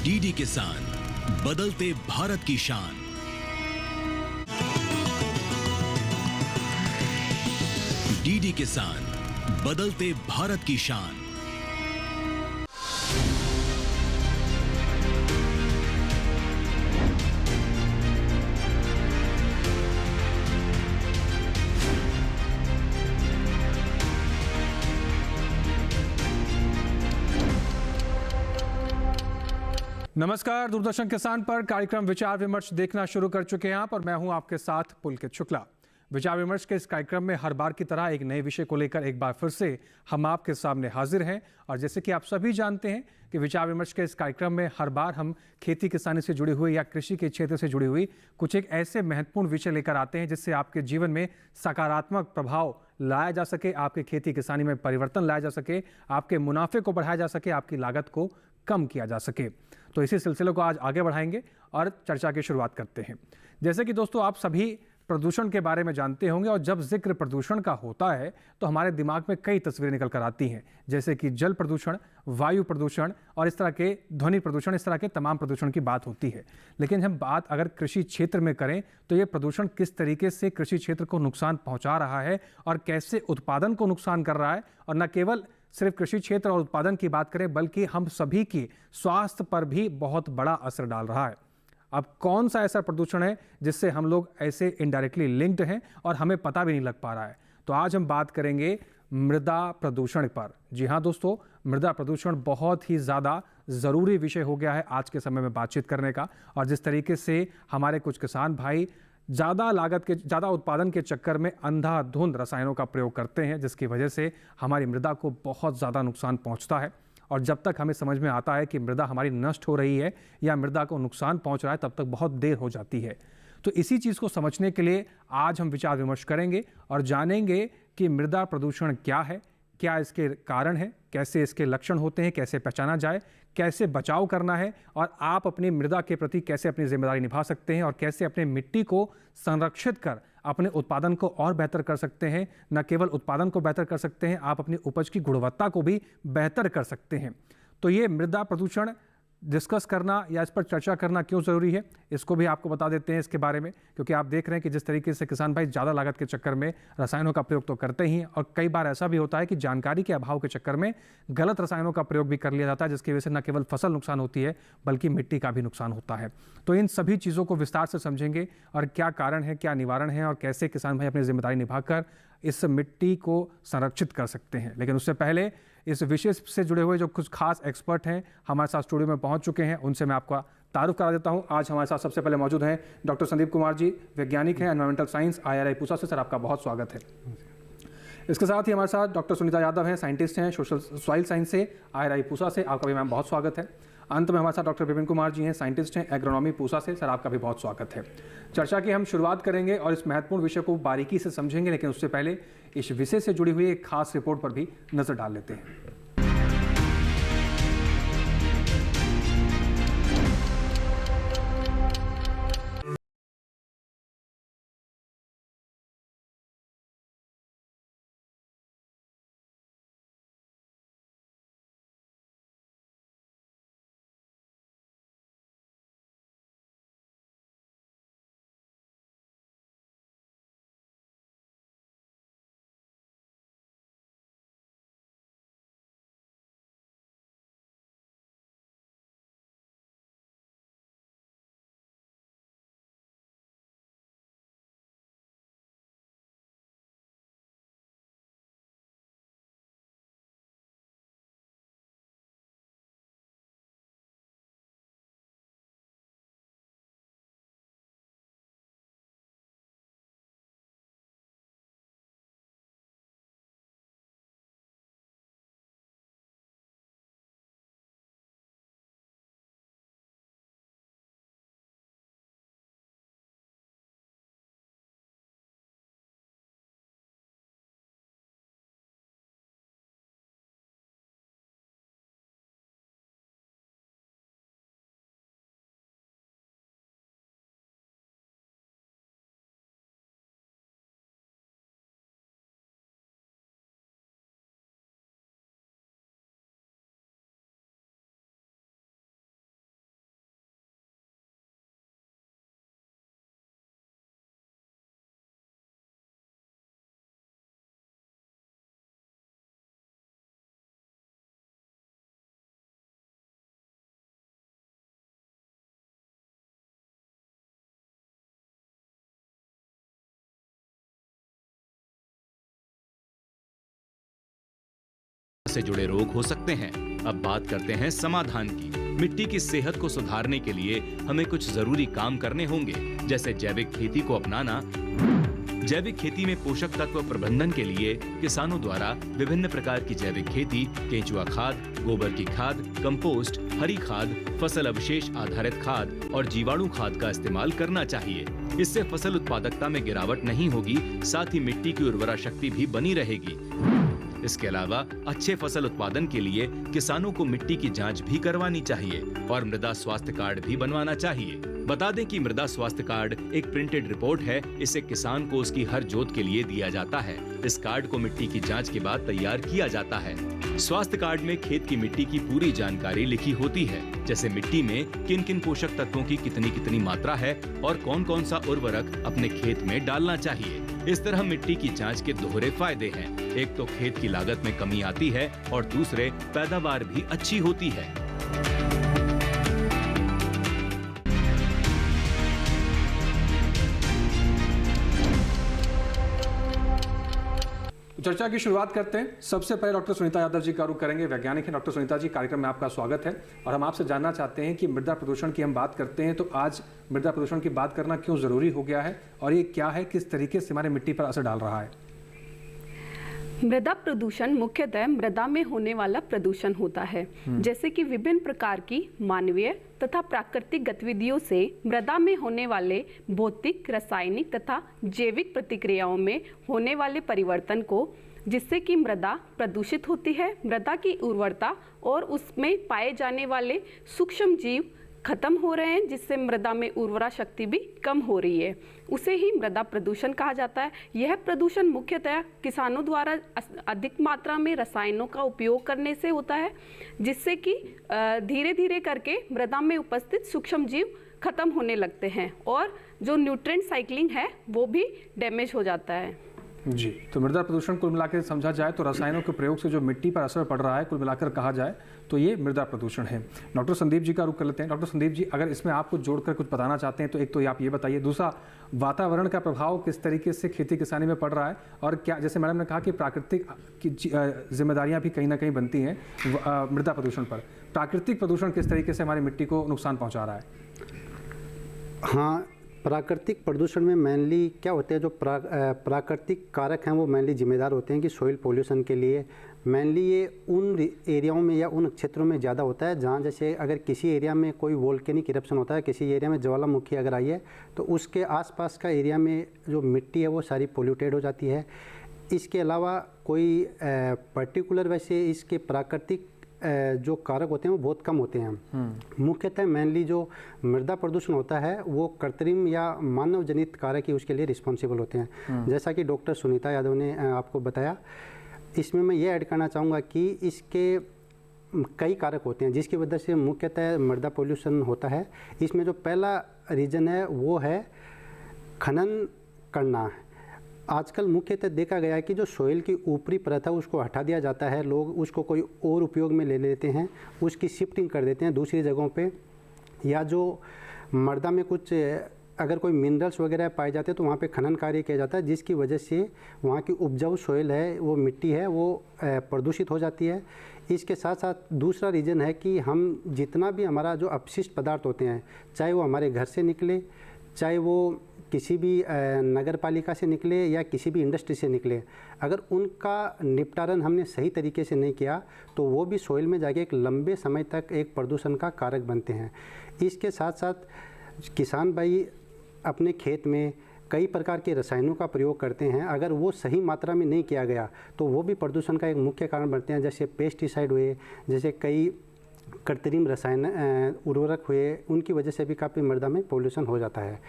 DD किसान, बदलते भारत की शान। डीडी किसान, बदलते भारत की शान। नमस्कार, दूरदर्शन किसान पर कार्यक्रम विचार विमर्श देखना शुरू कर चुके हैं आप, और मैं हूं आपके साथ पुलकित शुक्ला। विचार विमर्श के इस कार्यक्रम में हर बार की तरह एक नए विषय को लेकर एक बार फिर से हम आपके सामने हाजिर हैं। और जैसे कि आप सभी जानते हैं कि विचार विमर्श के इस कार्यक्रम में हर बार हम खेती किसानी से जुड़ी हुई या कृषि के क्षेत्र से जुड़ी हुई कुछ एक ऐसे महत्वपूर्ण विषय लेकर आते हैं जिससे आपके जीवन में सकारात्मक प्रभाव लाया जा सके, आपके खेती किसानी में परिवर्तन लाया जा सके, आपके मुनाफे को बढ़ाया जा सके, आपकी लागत को कम किया जा सके। तो इसी सिलसिले को आज आगे बढ़ाएंगे और चर्चा की शुरुआत करते हैं। जैसे कि दोस्तों, आप सभी प्रदूषण के बारे में जानते होंगे, और जब जिक्र प्रदूषण का होता है तो हमारे दिमाग में कई तस्वीरें निकल कर आती हैं, जैसे कि जल प्रदूषण, वायु प्रदूषण और इस तरह के ध्वनि प्रदूषण, इस तरह के तमाम प्रदूषण की बात होती है। लेकिन हम बात अगर कृषि क्षेत्र में करें तो ये प्रदूषण किस तरीके से कृषि क्षेत्र को नुकसान पहुंचा रहा है और कैसे उत्पादन को नुकसान कर रहा है, और न केवल सिर्फ कृषि क्षेत्र और उत्पादन की बात करें बल्कि हम सभी की स्वास्थ्य पर भी बहुत बड़ा असर डाल रहा है। अब कौन सा ऐसा प्रदूषण है जिससे हम लोग ऐसे इनडायरेक्टली लिंक्ड हैं और हमें पता भी नहीं लग पा रहा है? तो आज हम बात करेंगे मृदा प्रदूषण पर। जी हाँ दोस्तों, मृदा प्रदूषण बहुत ही ज़्यादा ज़रूरी विषय हो गया है आज के समय में बातचीत करने का। और जिस तरीके से हमारे कुछ किसान भाई ज़्यादा उत्पादन के चक्कर में अंधाधुंध रसायनों का प्रयोग करते हैं, जिसकी वजह से हमारी मृदा को बहुत ज़्यादा नुकसान पहुंचता है। और जब तक हमें समझ में आता है कि मृदा हमारी नष्ट हो रही है या मृदा को नुकसान पहुंच रहा है, तब तक बहुत देर हो जाती है। तो इसी चीज़ को समझने के लिए आज हम विचार विमर्श करेंगे और जानेंगे कि मृदा प्रदूषण क्या है, क्या इसके कारण है, कैसे इसके लक्षण होते हैं, कैसे पहचाना जाए, कैसे बचाव करना है, और आप अपनी मृदा के प्रति कैसे अपनी जिम्मेदारी निभा सकते हैं, और कैसे अपने मिट्टी को संरक्षित कर अपने उत्पादन को और बेहतर कर सकते हैं। न केवल उत्पादन को बेहतर कर सकते हैं, आप अपनी उपज की गुणवत्ता को भी बेहतर कर सकते हैं। तो ये मृदा प्रदूषण डिस्कस करना या इस पर चर्चा करना क्यों ज़रूरी है, इसको भी आपको बता देते हैं इसके बारे में। क्योंकि आप देख रहे हैं कि जिस तरीके से किसान भाई ज़्यादा लागत के चक्कर में रसायनों का प्रयोग तो करते ही हैं, और कई बार ऐसा भी होता है कि जानकारी के अभाव के चक्कर में गलत रसायनों का प्रयोग भी कर लिया जाता है, जिसकी वजह से न केवल फसल नुकसान होती है बल्कि मिट्टी का भी नुकसान होता है। तो इन सभी चीज़ों को विस्तार से समझेंगे, और क्या कारण है, क्या निवारण है, और कैसे किसान भाई अपनी जिम्मेदारी निभाकर इस मिट्टी को संरक्षित कर सकते हैं। लेकिन उससे पहले इस विषय से जुड़े हुए जो कुछ खास एक्सपर्ट हैं हमारे साथ स्टूडियो में पहुंच चुके हैं, उनसे मैं आपका तारुफ करा देता हूं। आज हमारे साथ सबसे पहले मौजूद हैं डॉक्टर संदीप कुमार जी, वैज्ञानिक हैं, एनवायरमेंटल साइंस, IRI पूसा से। सर, आपका बहुत स्वागत है। इसके साथ ही हमारे साथ डॉक्टर सुनीता यादव हैं, साइंटिस्ट हैं, सोशल सॉइल साइंस से, IRI पूसा से। आपका भी मैम बहुत स्वागत है। अंत में हमारे साथ डॉक्टर विपिन कुमार जी हैं, साइंटिस्ट हैं, एग्रोनॉमी पूसा से। सर, आपका भी बहुत स्वागत है। चर्चा की हम शुरुआत करेंगे और इस महत्वपूर्ण विषय को बारीकी से समझेंगे, लेकिन उससे पहले इस विषय से जुड़ी हुई एक खास रिपोर्ट पर भी नजर डाल लेते हैं। से जुड़े रोग हो सकते हैं। अब बात करते हैं समाधान की। मिट्टी की सेहत को सुधारने के लिए हमें कुछ जरूरी काम करने होंगे, जैसे जैविक खेती को अपनाना। जैविक खेती में पोषक तत्व प्रबंधन के लिए किसानों द्वारा विभिन्न प्रकार की जैविक खेती, केंचुआ खाद, गोबर की खाद, कंपोस्ट, हरी खाद, फसल अवशेष आधारित खाद और जीवाणु खाद का इस्तेमाल करना चाहिए। इससे फसल उत्पादकता में गिरावट नहीं होगी, साथ ही मिट्टी की उर्वरा शक्ति भी बनी रहेगी। इसके अलावा अच्छे फसल उत्पादन के लिए किसानों को मिट्टी की जांच भी करवानी चाहिए और मृदा स्वास्थ्य कार्ड भी बनवाना चाहिए। बता दें कि मृदा स्वास्थ्य कार्ड एक प्रिंटेड रिपोर्ट है। इसे किसान को उसकी हर जोत के लिए दिया जाता है। इस कार्ड को मिट्टी की जांच के बाद तैयार किया जाता है। स्वास्थ्य कार्ड में खेत की मिट्टी की पूरी जानकारी लिखी होती है, जैसे मिट्टी में किन किन पोषक तत्वों की कितनी मात्रा है और कौन कौन सा उर्वरक अपने खेत में डालना चाहिए। इस तरह मिट्टी की जांच के दोहरे फायदे हैं। एक तो खेत की लागत में कमी आती है और दूसरे पैदावार भी अच्छी होती है। चर्चा की शुरुआत करते हैं। सबसे पहले डॉक्टर सुनीता यादव जी का रुख करेंगे, वैज्ञानिक हैं। डॉक्टर सुनीता जी, कार्यक्रम में आपका स्वागत है और हम आपसे जानना चाहते हैं कि मृदा प्रदूषण की हम बात करते हैं तो आज मृदा प्रदूषण की बात करना क्यों जरूरी हो गया है और ये क्या है, किस तरीके से हमारे मिट्टी पर असर डाल रहा है? मृदा प्रदूषण मुख्यतः मृदा में होने वाला प्रदूषण होता है, जैसे कि विभिन्न प्रकार की मानवीय तथा प्राकृतिक गतिविधियों से मृदा में होने वाले भौतिक, रासायनिक तथा जैविक प्रतिक्रियाओं में होने वाले परिवर्तन को, जिससे कि मृदा प्रदूषित होती है। मृदा की उर्वरता और उसमें पाए जाने वाले सूक्ष्म जीव खत्म हो रहे हैं, जिससे मृदा में उर्वरा शक्ति भी कम हो रही है। उसे ही मृदा प्रदूषण कहा जाता है। यह प्रदूषण मुख्यतः किसानों द्वारा अधिक मात्रा में रसायनों का उपयोग करने से होता है, जिससे कि धीरे धीरे करके मृदा में उपस्थित सूक्ष्म जीव खत्म होने लगते हैं और जो न्यूट्रिएंट साइक्लिंग है वो भी डैमेज हो जाता है। जी, तो मृदा प्रदूषण कुल मिलाकर समझा जाए तो रसायनों के प्रयोग से जो मिट्टी पर असर पड़ रहा है, कुल मिलाकर कहा जाए तो ये मृदा प्रदूषण है। डॉक्टर संदीप जी का रुख कर लेते हैं। डॉक्टर संदीप जी, अगर इसमें आप कुछ जोड़कर कुछ बताना चाहते हैं तो एक तो आप ये बताइए, दूसरा वातावरण का प्रभाव किस तरीके से खेती किसानी में पड़ रहा है और क्या, जैसे मैडम ने कहा कि प्राकृतिक की जिम्मेदारियाँ भी कहीं ना कहीं बनती हैं मृदा प्रदूषण पर, प्राकृतिक प्रदूषण किस तरीके से हमारी मिट्टी को नुकसान पहुँचा रहा है? हाँ, प्राकृतिक प्रदूषण में मेनली क्या होते हैं, जो प्राकृतिक कारक हैं वो मेनली जिम्मेदार होते हैं कि सॉइल पोल्यूशन के लिए। मेनली ये उन एरियाओं में या उन क्षेत्रों में ज़्यादा होता है जहाँ जैसे अगर किसी एरिया में कोई वोल्केनिक इरप्शन होता है, किसी एरिया में ज्वालामुखी अगर आई है तो उसके आसपास का एरिया में जो मिट्टी है वो सारी पोल्यूटेड हो जाती है। इसके अलावा कोई पर्टिकुलर वैसे इसके प्राकृतिक जो कारक होते हैं वो बहुत कम होते हैं। मुख्यतः मेनली जो मृदा प्रदूषण होता है वो कृत्रिम या मानव जनित कारक ही उसके लिए रिस्पॉन्सिबल होते हैं। जैसा कि डॉक्टर सुनीता यादव ने आपको बताया, इसमें मैं ये ऐड करना चाहूँगा कि इसके कई कारक होते हैं जिसकी वजह से मुख्यतः मृदा पोल्यूशन होता है। इसमें जो पहला रीज़न है वो है खनन करना। आजकल मुख्यतः देखा गया है कि जो सॉइल की ऊपरी परत है उसको हटा दिया जाता है, लोग उसको कोई और उपयोग में ले लेते हैं, उसकी शिफ्टिंग कर देते हैं दूसरी जगहों पे, या जो मृदा में कुछ अगर कोई मिनरल्स वगैरह पाए जाते हैं तो वहाँ पे खनन कार्य किया जाता है, जिसकी वजह से वहाँ की उपजाऊ सॉइल है, वो मिट्टी है, वो प्रदूषित हो जाती है। इसके साथ साथ दूसरा रीज़न है कि हम जितना भी हमारा जो अपशिष्ट पदार्थ होते हैं, चाहे वो हमारे घर से निकले, चाहे वो किसी भी नगर पालिका से निकले या किसी भी इंडस्ट्री से निकले, अगर उनका निपटारण हमने सही तरीके से नहीं किया तो वो भी सॉइल में जाके एक लंबे समय तक एक प्रदूषण का कारक बनते हैं। इसके साथ साथ किसान भाई अपने खेत में कई प्रकार के रसायनों का प्रयोग करते हैं, अगर वो सही मात्रा में नहीं किया गया तो वो भी प्रदूषण का एक मुख्य कारण बनते हैं। जैसे पेस्टिसाइड हुए, जैसे कई कृत्रिम रसायन उर्वरक हुए, उनकी वजह से भी काफ़ी मृदा में पोल्यूशन हो जाता है।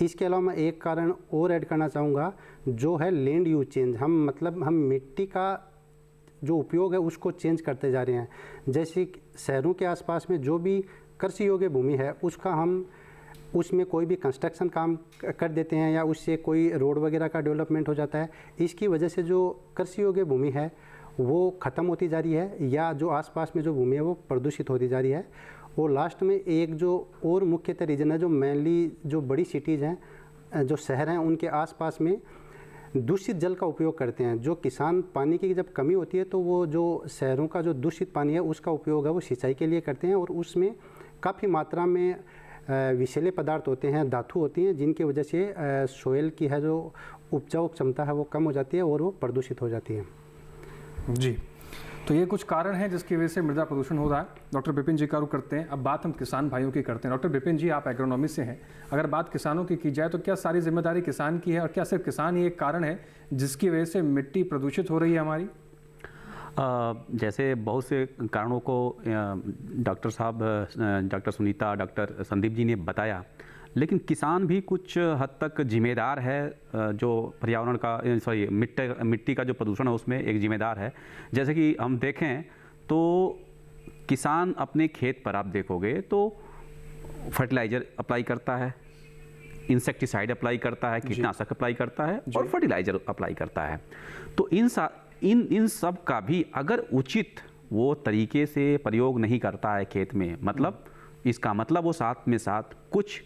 इसके अलावा मैं एक कारण और ऐड करना चाहूँगा, जो है लैंड यूज चेंज। हम मिट्टी का जो उपयोग है उसको चेंज करते जा रहे हैं। जैसे शहरों के आसपास में जो भी कृषि योग्य भूमि है उसका हम उसमें कोई भी कंस्ट्रक्शन काम कर देते हैं या उससे कोई रोड वगैरह का डेवलपमेंट हो जाता है। इसकी वजह से जो कृषि योग्य भूमि है वो ख़त्म होती जा रही है, या जो आसपास में जो भूमि है वो प्रदूषित होती जा रही है। और लास्ट में एक जो और मुख्यतः रीज़न है, जो मेनली जो बड़ी सिटीज़ हैं, जो शहर हैं, उनके आसपास में दूषित जल का उपयोग करते हैं। जो किसान पानी की जब कमी होती है तो वो जो शहरों का जो दूषित पानी है उसका उपयोग है वो सिंचाई के लिए करते हैं, और उसमें काफ़ी मात्रा में विषैले पदार्थ होते हैं, धातु होती हैं, जिनकी वजह से सोयल की है जो उपजाऊ क्षमता है वो कम हो जाती है और वो प्रदूषित हो जाती है। जी, तो ये कुछ कारण हैं जिसकी वजह से मृदा प्रदूषण हो रहा है। डॉक्टर विपिन जी का रुख करते हैं। अब बात हम किसान भाइयों की करते हैं। डॉक्टर विपिन जी, आप एग्रोनॉमी से हैं, अगर बात किसानों की जाए तो क्या सारी जिम्मेदारी किसान की है, और क्या सिर्फ किसान ही एक कारण है जिसकी वजह से मिट्टी प्रदूषित हो रही है हमारी? जैसे बहुत से कारणों को डॉक्टर साहब, डॉक्टर सुनीता, डॉक्टर संदीप जी ने बताया, लेकिन किसान भी कुछ हद तक जिम्मेदार है। जो पर्यावरण का मिट्टी का जो प्रदूषण है उसमें एक जिम्मेदार है। जैसे कि हम देखें तो किसान अपने खेत पर आप देखोगे तो फर्टिलाइज़र अप्लाई करता है, इंसेक्टिसाइड अप्लाई करता है, कीटनाशक अप्लाई करता है और फर्टिलाइज़र अप्लाई करता है। तो इन सब का भी अगर उचित वो तरीके से प्रयोग नहीं करता है खेत में, मतलब इसका मतलब वो साथ में साथ कुछ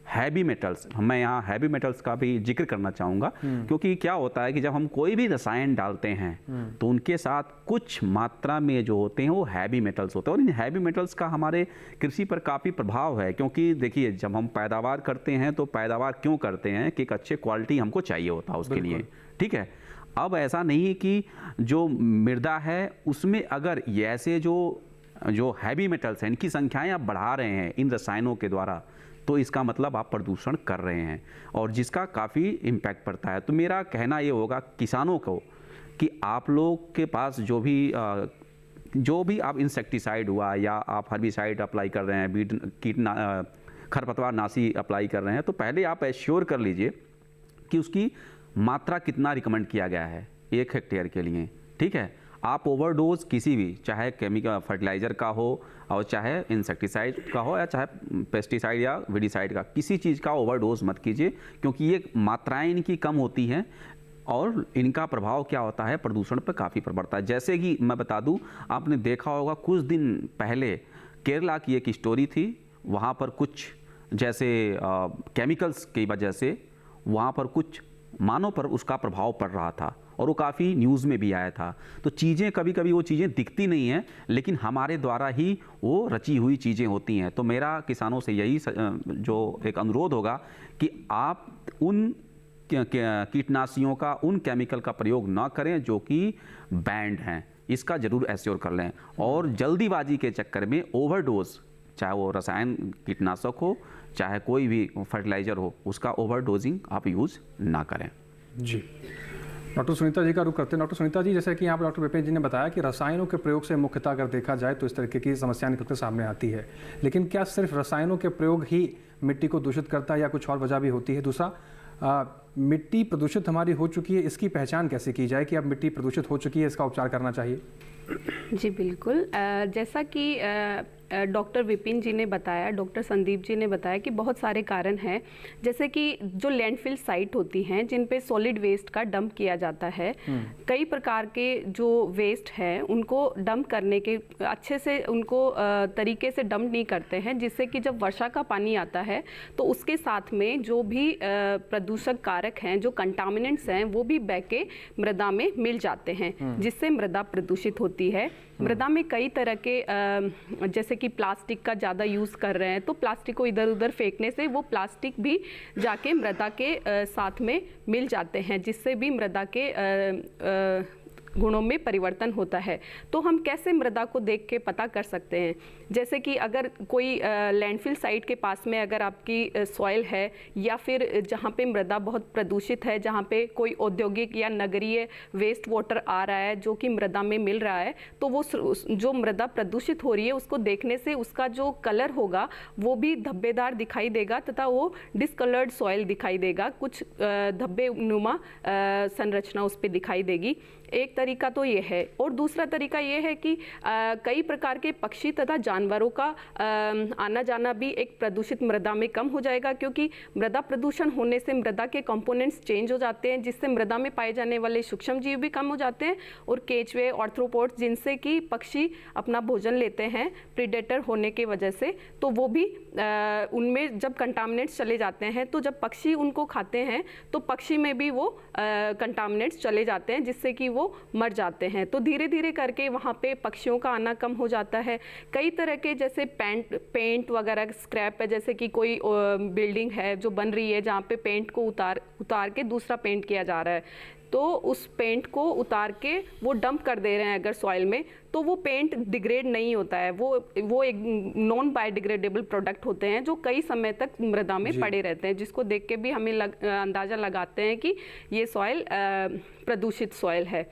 हैवी मेटल्स, मैं यहाँ हैवी मेटल्स का भी जिक्र करना चाहूँगा, क्योंकि क्या होता है कि जब हम कोई भी रसायन डालते हैं तो उनके साथ कुछ मात्रा में जो होते हैं वो हैवी मेटल्स होते हैं, और इन हैवी मेटल्स का हमारे कृषि पर काफ़ी प्रभाव है। क्योंकि देखिए, जब हम पैदावार करते हैं तो पैदावार क्यों करते हैं कि एक अच्छे क्वालिटी हमको चाहिए होता है उसके लिए, ठीक है। अब ऐसा नहीं है कि जो मृदा है उसमें अगर ये ऐसे जो हैवी मेटल्स हैं इनकी संख्याएं आप बढ़ा रहे हैं इन रसायनों के द्वारा, तो इसका मतलब आप प्रदूषण कर रहे हैं और जिसका काफ़ी इम्पैक्ट पड़ता है। तो मेरा कहना ये होगा किसानों को कि आप लोग के पास जो भी आप इंसेक्टिसाइड हुआ या आप हर्बिसाइड अप्लाई कर रहे हैं, खरपतवार नाशी अप्लाई कर रहे हैं, तो पहले आप एश्योर कर लीजिए कि उसकी मात्रा कितना रिकमेंड किया गया है 1 हेक्टेयर के लिए, ठीक है। आप ओवरडोज किसी भी, चाहे केमिकल फर्टिलाइज़र का हो और चाहे इंसेक्टिसाइड का हो या चाहे पेस्टिसाइड या विडिसाइड का, किसी चीज़ का ओवरडोज मत कीजिए, क्योंकि ये मात्राएं इनकी कम होती हैं और इनका प्रभाव क्या होता है प्रदूषण पर काफ़ी पड़ता है। जैसे कि मैं बता दूं, आपने देखा होगा कुछ दिन पहले केरला की एक स्टोरी थी, वहाँ पर कुछ जैसे केमिकल्स की वजह से वहाँ पर कुछ मानव पर उसका प्रभाव पड़ रहा था और वो काफ़ी न्यूज़ में भी आया था। तो चीज़ें कभी कभी वो चीज़ें दिखती नहीं हैं, लेकिन हमारे द्वारा ही वो रची हुई चीज़ें होती हैं। तो मेरा किसानों से यही जो एक अनुरोध होगा कि आप उन कीटनाशियों का, उन केमिकल का प्रयोग ना करें जो कि बैंड हैं, इसका ज़रूर एश्योर कर लें। और जल्दीबाजी के चक्कर में ओवरडोज, चाहे वो रसायन कीटनाशक हो चाहे कोई भी फर्टिलाइज़र हो, उसका ओवरडोजिंग आप यूज़ ना करें। जी, डॉक्टर सुनीता जी का रुख करते हैं। डॉक्टर सुनीता जी, जैसे कि यहाँ पर डॉक्टर विपिन जी ने बताया कि रसायनों के प्रयोग से मुख्यतः अगर देखा जाए तो इस तरीके की समस्या निकल कर सामने आती है, लेकिन क्या सिर्फ रसायनों के प्रयोग ही मिट्टी को दूषित करता है या कुछ और वजह भी होती है? दूसरा, मिट्टी प्रदूषित हमारी हो चुकी है, इसकी पहचान कैसे की जाए कि अब मिट्टी प्रदूषित हो चुकी है, इसका उपचार करना चाहिए? जी बिल्कुल, जैसा कि डॉक्टर विपिन जी ने बताया, डॉक्टर संदीप जी ने बताया कि बहुत सारे कारण हैं। जैसे कि जो लैंडफिल साइट होती हैं जिन पे सॉलिड वेस्ट का डंप किया जाता है, कई प्रकार के जो वेस्ट हैं उनको डंप करने के अच्छे से उनको तरीके से डंप नहीं करते हैं, जिससे कि जब वर्षा का पानी आता है तो उसके साथ में जो भी प्रदूषक कारक हैं, जो कंटामिनेंट्स हैं, वो भी बह के मृदा में मिल जाते हैं, जिससे मृदा प्रदूषित होती है। मृदा में कई तरह के जैसे कि प्लास्टिक का ज़्यादा यूज़ कर रहे हैं, तो प्लास्टिक को इधर उधर फेंकने से वो प्लास्टिक भी जाके मृदा के साथ में मिल जाते हैं, जिससे भी मृदा के गुणों में परिवर्तन होता है। तो हम कैसे मृदा को देख के पता कर सकते हैं? जैसे कि अगर कोई लैंडफिल साइट के पास में अगर आपकी सॉइल है या फिर जहाँ पे मृदा बहुत प्रदूषित है, जहाँ पे कोई औद्योगिक या नगरीय वेस्ट वाटर आ रहा है जो कि मृदा में मिल रहा है, तो वो जो मृदा प्रदूषित हो रही है उसको देखने से उसका जो कलर होगा वो भी धब्बेदार दिखाई देगा तथा वो डिसकलर्ड सॉइल दिखाई देगा, कुछ धब्बे नुमा संरचना उस पर दिखाई देगी। एक तरीका तो ये है, और दूसरा तरीका ये है कि कई प्रकार के पक्षी तथा जानवरों का आना जाना भी एक प्रदूषित मृदा में कम हो जाएगा, क्योंकि मृदा प्रदूषण होने से मृदा के कंपोनेंट्स चेंज हो जाते हैं, जिससे मृदा में पाए जाने वाले सूक्ष्म जीव भी कम हो जाते हैं, और केचुए, आर्थ्रोपोड्स जिनसे कि पक्षी अपना भोजन लेते हैं प्रीडेटर होने की वजह से, तो वो भी उनमें जब कंटामिनेट्स चले जाते हैं, तो जब पक्षी उनको खाते हैं तो पक्षी में भी वो कंटामिनेट्स चले जाते हैं, जिससे कि वो मर जाते हैं। तो धीरे धीरे करके वहाँ पे पक्षियों का आना कम हो जाता है। कई तरह के जैसे पेंट वगैरह स्क्रैप है, जैसे कि कोई बिल्डिंग है जो बन रही है जहाँ पे पेंट को उतार के दूसरा पेंट किया जा रहा है, तो उस पेंट को उतार के वो डंप कर दे रहे हैं अगर सॉइल में, तो वो पेंट डिग्रेड नहीं होता है। वो एक नॉन बायोडिग्रेडेबल प्रोडक्ट होते हैं जो कई समय तक मृदा में पड़े रहते हैं, जिसको देख के भी हमें अंदाज़ा लगाते हैं कि ये सॉइल प्रदूषित सॉइल है।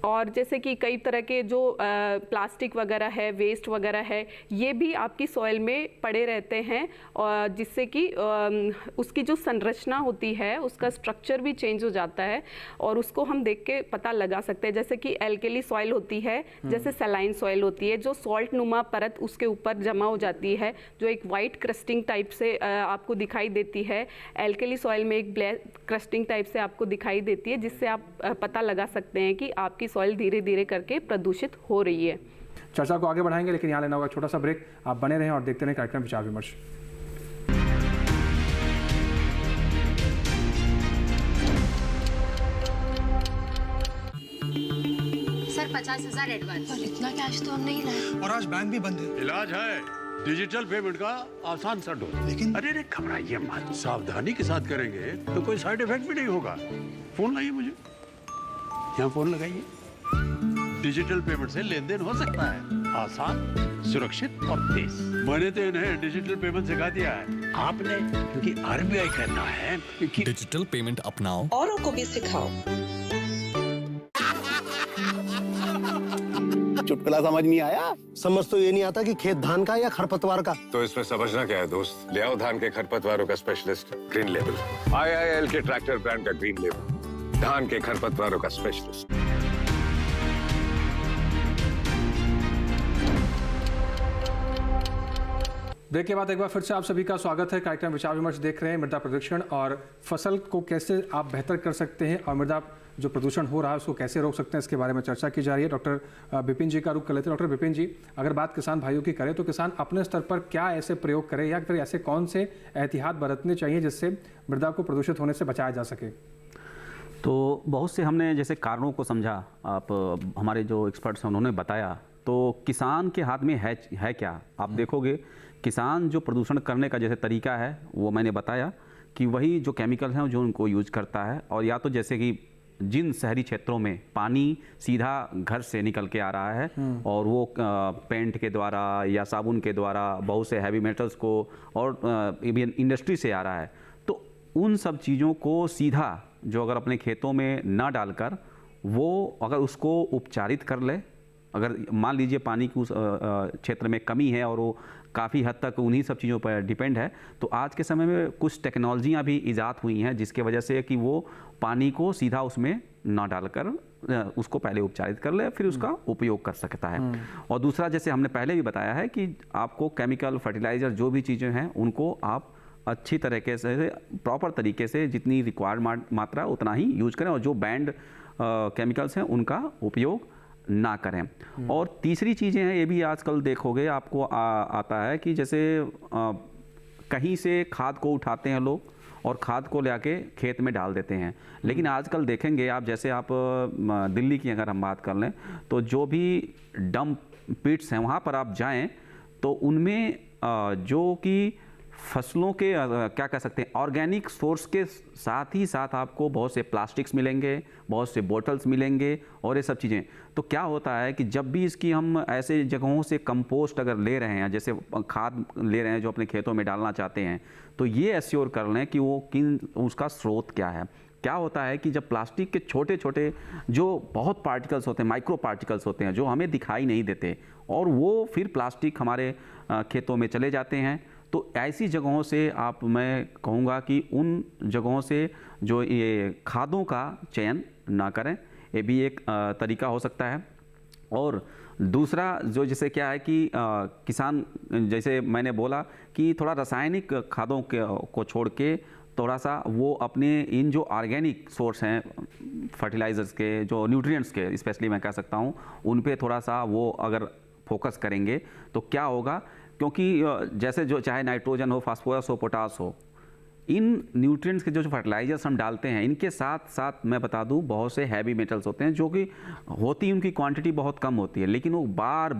और जैसे कि कई तरह के जो प्लास्टिक वगैरह है, वेस्ट वगैरह है, ये भी आपकी सॉइल में पड़े रहते हैं, और जिससे कि उसकी जो संरचना होती है उसका स्ट्रक्चर भी चेंज हो जाता है, और उसको हम देख के पता लगा सकते हैं। जैसे कि एल्कली सॉइल होती है, जैसे सलाइन सॉइल होती है, जो सॉल्ट नुमा परत उसके ऊपर जमा हो जाती है, जो एक वाइट क्रस्टिंग टाइप से आपको दिखाई देती है। एल्कली सॉइल में एक ब्लैक क्रस्टिंग टाइप से आपको दिखाई देती है, जिससे आप पता लगा सकते हैं कि आपकी सॉइल धीरे धीरे करके प्रदूषित हो रही है। चर्चा को आगे बढ़ाएंगे, लेकिन यहाँ लेना होगा छोटा सा ब्रेक। आप बने रहें और देखते रहें कार्यक्रम विचार विमर्श। Sir 50,000 advance. पर इतना कैश तो हम नहीं लाए। और आज बैंक भी बंद है। इलाज है डिजिटल पेमेंट का आसान सा ढूंढ। लेकिन अरे घबराइए मत, सावधानी के साथ करेंगे तो कोई साइड इफेक्ट भी नहीं होगा। फोन लाइए मुझे, यहाँ फोन लगाइए। डिजिटल पेमेंट से लेन देन हो सकता है, आसान, सुरक्षित और तेज। मैंने तो इन्हें डिजिटल पेमेंट सिखा दिया है, आपने? क्योंकि RBI कहता है कि डिजिटल पेमेंट अपनाओ, औरों को भी सिखाओ। चुटकुला समझ नहीं आया? समझ तो ये नहीं आता कि खेत धान का या खरपतवार का। तो इसमें समझना क्या है दोस्त? ले आओ धान के खरपतवारों का स्पेशलिस्ट ग्रीन लेबल। IIL के ट्रैक्टर ब्रांड का ग्रीन लेबल, धान के खरपतवारों का स्पेशलिस्ट। ब्रेक के बाद एक बार फिर से आप सभी का स्वागत है। कार्यक्रम विचार विमर्श देख रहे हैं। मृदा प्रदूषण और फसल को कैसे आप बेहतर कर सकते हैं, और मृदा जो प्रदूषण हो रहा है उसको कैसे रोक सकते हैं, इसके बारे में चर्चा की जा रही है। डॉक्टर विपिन जी का रुख कर लेते हैं। डॉक्टर विपिन जी, अगर बात किसान भाइयों की करें तो किसान अपने स्तर पर क्या ऐसे प्रयोग करें, या फिर ऐसे कौन से एहतियात बरतने चाहिए जिससे मृदा को प्रदूषित होने से बचाया जा सके? तो बहुत से हमने जैसे कारणों को समझा, आप हमारे जो एक्सपर्ट्स हैं उन्होंने बताया, तो किसान के हाथ में है क्या। आप देखोगे किसान जो प्रदूषण करने का जैसे तरीका है वो मैंने बताया कि वही जो केमिकल हैं जो उनको यूज करता है, और या तो जैसे कि जिन शहरी क्षेत्रों में पानी सीधा घर से निकल के आ रहा है और वो पेंट के द्वारा या साबुन के द्वारा बहुत से हैवी मेटल्स को और इवन इंडस्ट्री से आ रहा है, तो उन सब चीज़ों को सीधा जो अगर अपने खेतों में ना डालकर वो अगर उसको उपचारित कर ले, अगर मान लीजिए पानी की उस क्षेत्र में कमी है और वो काफ़ी हद तक उन्हीं सब चीज़ों पर डिपेंड है, तो आज के समय में कुछ टेक्नोलॉजियाँ भी ईजाद हुई हैं जिसके वजह से कि वो पानी को सीधा उसमें ना डालकर उसको पहले उपचारित कर ले, फिर उसका उपयोग कर सकता है। और दूसरा, जैसे हमने पहले भी बताया है कि आपको केमिकल फर्टिलाइज़र जो भी चीज़ें हैं उनको आप अच्छी तरीके से प्रॉपर तरीके से जितनी रिक्वायर्ड मात्रा उतना ही यूज करें, और जो बैंड केमिकल्स हैं उनका उपयोग ना करें। और तीसरी चीज़ें हैं, ये भी आजकल देखोगे आपको आता है कि जैसे कहीं से खाद को उठाते हैं लोग और खाद को लेके खेत में डाल देते हैं, लेकिन आजकल देखेंगे आप, जैसे आप दिल्ली की अगर हम बात कर लें तो जो भी डंप पिट्स हैं वहाँ पर आप जाएं तो उनमें जो कि फसलों के क्या कह सकते हैं ऑर्गेनिक सोर्स के साथ ही साथ आपको बहुत से प्लास्टिक्स मिलेंगे, बहुत से बोतल्स मिलेंगे और ये सब चीज़ें। तो क्या होता है कि जब भी इसकी हम ऐसे जगहों से कंपोस्ट अगर ले रहे हैं, जैसे खाद ले रहे हैं जो अपने खेतों में डालना चाहते हैं, तो ये एश्योर कर लें कि वो उसका स्रोत क्या है। क्या होता है कि जब प्लास्टिक के छोटे छोटे जो बहुत पार्टिकल्स होते हैं, माइक्रो पार्टिकल्स होते हैं जो हमें दिखाई नहीं देते, और वो फिर प्लास्टिक हमारे खेतों में चले जाते हैं, तो ऐसी जगहों से आप, मैं कहूँगा कि उन जगहों से जो ये खादों का चयन ना करें। ये भी एक तरीका हो सकता है। और दूसरा जो जैसे क्या है कि किसान, जैसे मैंने बोला कि थोड़ा रासायनिक खादों को छोड़ के थोड़ा सा वो अपने इन जो ऑर्गेनिक सोर्स हैं फर्टिलाइजर्स के, जो न्यूट्रिएंट्स के स्पेशली मैं कह सकता हूँ, उन पे थोड़ा सा वो अगर फोकस करेंगे तो क्या होगा, क्योंकि जैसे जो चाहे नाइट्रोजन हो, फास्फोरस हो, पोटास हो, इन न्यूट्रिएंट्स के जो फर्टिलाइजर्स हम डालते हैं, इनके साथ साथ मैं बता दूं बहुत से हैवी मेटल्स होते हैं जो कि होती उनकी क्वांटिटी बहुत कम होती है, लेकिन वो बार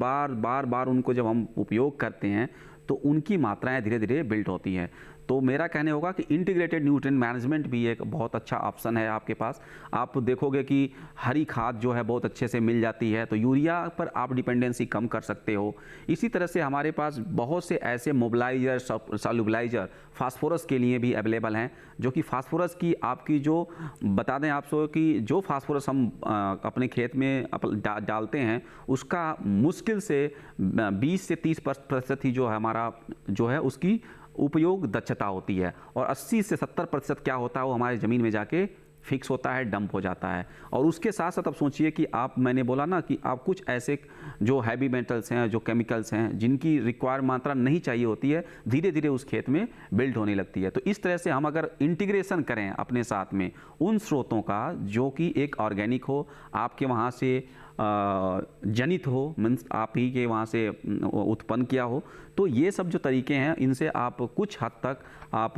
बार उनको जब हम उपयोग करते हैं तो उनकी मात्राएं धीरे धीरे बिल्ड होती हैं। तो मेरा कहने होगा कि इंटीग्रेटेड न्यूट्रिएंट मैनेजमेंट भी एक बहुत अच्छा ऑप्शन है आपके पास। आप देखोगे कि हरी खाद जो है बहुत अच्छे से मिल जाती है, तो यूरिया पर आप डिपेंडेंसी कम कर सकते हो। इसी तरह से हमारे पास बहुत से ऐसे मोबिलाइजर, सॉल्युबलाइजर फास्फोरस के लिए भी अवेलेबल हैं, जो कि फास्फोरस की आपकी जो बता दें आपको कि जो फास्फोरस हम अपने खेत में डालते हैं उसका मुश्किल से 20 से 30% ही जो है हमारा जो है उसकी उपयोग दक्षता होती है, और 80 से 70% क्या होता है वो हमारी ज़मीन में जाके फिक्स होता है, डंप हो जाता है। और उसके साथ साथ अब सोचिए कि आप, मैंने बोला ना कि आप कुछ ऐसे जो हैवी मेटल्स हैं, जो केमिकल्स हैं, जिनकी रिक्वायर्ड मात्रा नहीं चाहिए होती है, धीरे धीरे उस खेत में बिल्ड होने लगती है। तो इस तरह से हम अगर इंटीग्रेशन करें अपने साथ में उन स्रोतों का जो कि एक ऑर्गेनिक हो, आपके वहाँ से जनित हो, मीन्स आप ही के वहाँ से उत्पन्न किया हो, तो ये सब जो तरीके हैं इनसे आप कुछ हद तक आप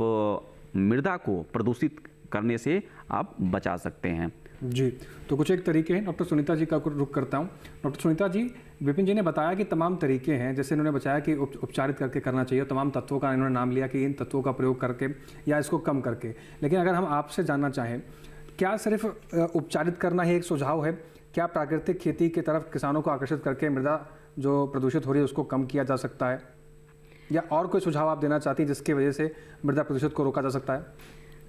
मृदा को प्रदूषित करने से आप बचा सकते हैं। जी, तो कुछ एक तरीके हैं। डॉक्टर सुनीता जी का रुख करता हूँ। डॉक्टर सुनीता जी, विपिन जी ने बताया कि तमाम तरीके हैं, जैसे इन्होंने बताया कि उपचारित करके करना चाहिए, तमाम तत्वों का इन्होंने नाम लिया कि इन तत्वों का प्रयोग करके या इसको कम करके। लेकिन अगर हम आपसे जानना चाहें, क्या सिर्फ उपचारित करना ही एक सुझाव है? क्या प्राकृतिक खेती की तरफ किसानों को आकर्षित करके मृदा जो प्रदूषित हो रही है उसको कम किया जा सकता है, या और कोई सुझाव आप देना चाहती हैं जिसकी वजह से मृदा प्रदूषित को रोका जा सकता है?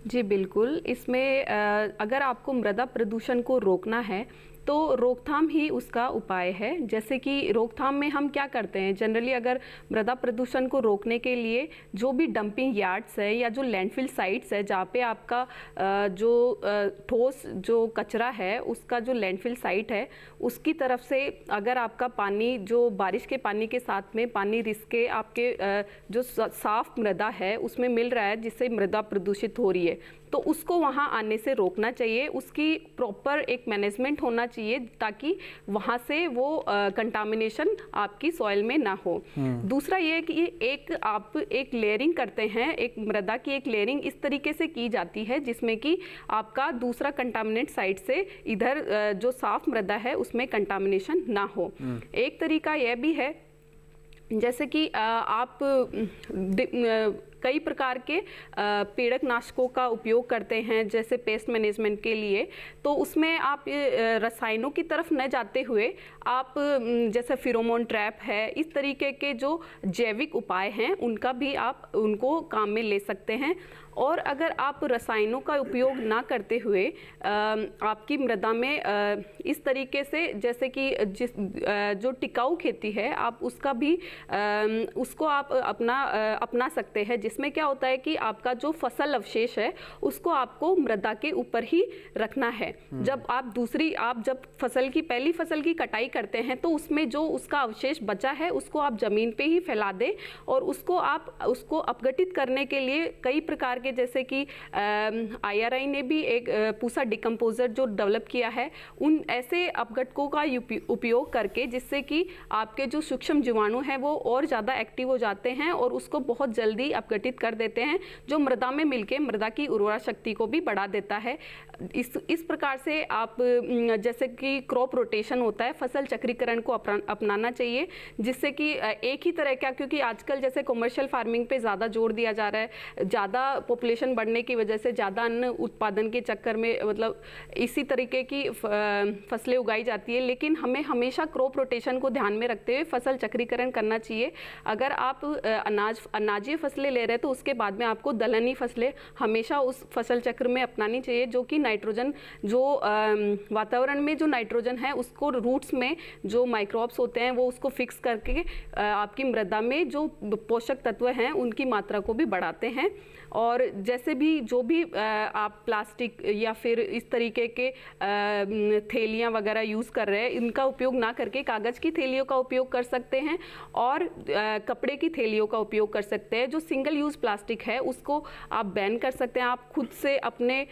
जी बिल्कुल, इसमें अगर आपको मृदा प्रदूषण को रोकना है तो रोकथाम ही उसका उपाय है। जैसे कि रोकथाम में हम क्या करते हैं, जनरली अगर मृदा प्रदूषण को रोकने के लिए जो भी डंपिंग यार्ड्स है या जो लैंडफिल साइट्स है जहाँ पे आपका जो ठोस जो कचरा है उसका जो लैंडफिल साइट है उसकी तरफ से अगर आपका पानी जो बारिश के पानी के साथ में पानी रिस के आपके जो साफ मृदा है उसमें मिल रहा है जिससे मृदा प्रदूषित हो रही है, तो उसको वहाँ आने से रोकना चाहिए। उसकी प्रॉपर एक मैनेजमेंट होना चाहिए ताकि वहाँ से वो कंटामिनेशन आपकी सॉइल में ना हो। दूसरा ये कि आप एक लेयरिंग करते हैं, एक मृदा की एक लेयरिंग इस तरीके से की जाती है जिसमें कि आपका दूसरा कंटामिनेट साइड से इधर जो साफ मृदा है उसमें कंटामिनेशन ना हो। एक तरीका यह भी है जैसे कि आप कई प्रकार के पीड़क नाशकों का उपयोग करते हैं जैसे पेस्ट मैनेजमेंट के लिए, तो उसमें आप रसायनों की तरफ न जाते हुए आप जैसे फिरोमोन ट्रैप है, इस तरीके के जो जैविक उपाय हैं उनका भी आप उनको काम में ले सकते हैं। और अगर आप रसायनों का उपयोग ना करते हुए आपकी मृदा में इस तरीके से जैसे कि जो टिकाऊ खेती है आप उसका भी उसको आप अपना सकते हैं, जिसमें क्या होता है कि आपका जो फसल अवशेष है उसको आपको मृदा के ऊपर ही रखना है। जब जब पहली फसल की कटाई करते हैं तो उसमें जो उसका अवशेष बचा है उसको आप जमीन पे ही फैला दें, और उसको अपघटित करने के लिए कई प्रकार के जैसे कि IRI ने भी एक पूसा डिकम्पोजर जो डेवलप किया है, उन ऐसे अपघटकों का उपयोग करके जिससे कि आपके जो सूक्ष्म जीवाणु हैं वो और ज़्यादा एक्टिव हो जाते हैं और उसको बहुत जल्दी अपघटित कर देते हैं, जो मृदा में मिलके मृदा की उर्वरा शक्ति को भी बढ़ा देता है। इस प्रकार से आप जैसे कि क्रॉप रोटेशन होता है, फसल चक्रीकरण को अपनाना चाहिए, जिससे कि एक ही तरह का, क्योंकि आजकल जैसे कमर्शियल फार्मिंग पे ज़्यादा जोर दिया जा रहा है, ज़्यादा पॉपुलेशन बढ़ने की वजह से ज़्यादा अन्न उत्पादन के चक्कर में मतलब इसी तरीके की फसलें उगाई जाती है, लेकिन हमें हमेशा क्रॉप रोटेशन को ध्यान में रखते हुए फसल चक्रीकरण करना चाहिए। अगर आप अनाजीय फसलें ले रहे हैं तो उसके बाद में आपको दलहनी फसलें हमेशा उस फसल चक्र में अपनानी चाहिए, जो कि नाइट्रोजन जो वातावरण में जो नाइट्रोजन है उसको रूट्स में जो माइक्रोब्स होते हैं वो उसको फिक्स करके आपकी मृदा में जो पोषक तत्व हैं उनकी मात्रा को भी बढ़ाते हैं। और जैसे भी जो भी आप प्लास्टिक या फिर इस तरीके के थैलियाँ वगैरह यूज़ कर रहे हैं, इनका उपयोग ना करके कागज़ की थैलियों का उपयोग कर सकते हैं और कपड़े की थैलियों का उपयोग कर सकते हैं। जो सिंगल यूज़ प्लास्टिक है उसको आप बैन कर सकते हैं। आप खुद से अपने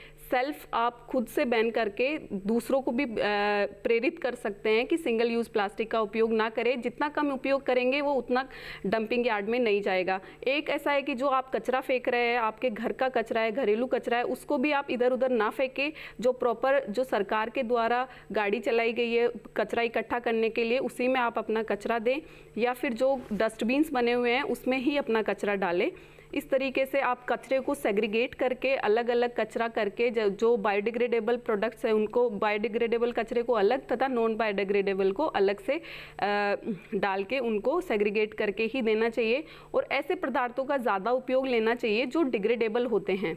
आप खुद से बैन करके दूसरों को भी प्रेरित कर सकते हैं कि सिंगल यूज़ प्लास्टिक का उपयोग ना करें। जितना कम उपयोग करेंगे वो उतना डंपिंग यार्ड में नहीं जाएगा। एक ऐसा है कि जो आप कचरा फेंक रहे हैं, आपके घर का कचरा है, घरेलू कचरा है, उसको भी आप इधर उधर ना फेंके। जो प्रॉपर जो सरकार के द्वारा गाड़ी चलाई गई है कचरा इकट्ठा करने के लिए, उसी में आप अपना कचरा दें, या फिर जो डस्टबिन्स बने हुए हैं उसमें ही अपना कचरा डालें। इस तरीके से आप कचरे को सेग्रीगेट करके अलग अलग कचरा करके जो बायोडिग्रेडेबल प्रोडक्ट्स हैं उनको, बायोडिग्रेडेबल कचरे को अलग तथा नॉन बायोडिग्रेडेबल को अलग से डाल के उनको सेग्रीगेट करके ही देना चाहिए। और ऐसे पदार्थों का ज़्यादा उपयोग लेना चाहिए जो डिग्रेडेबल होते हैं।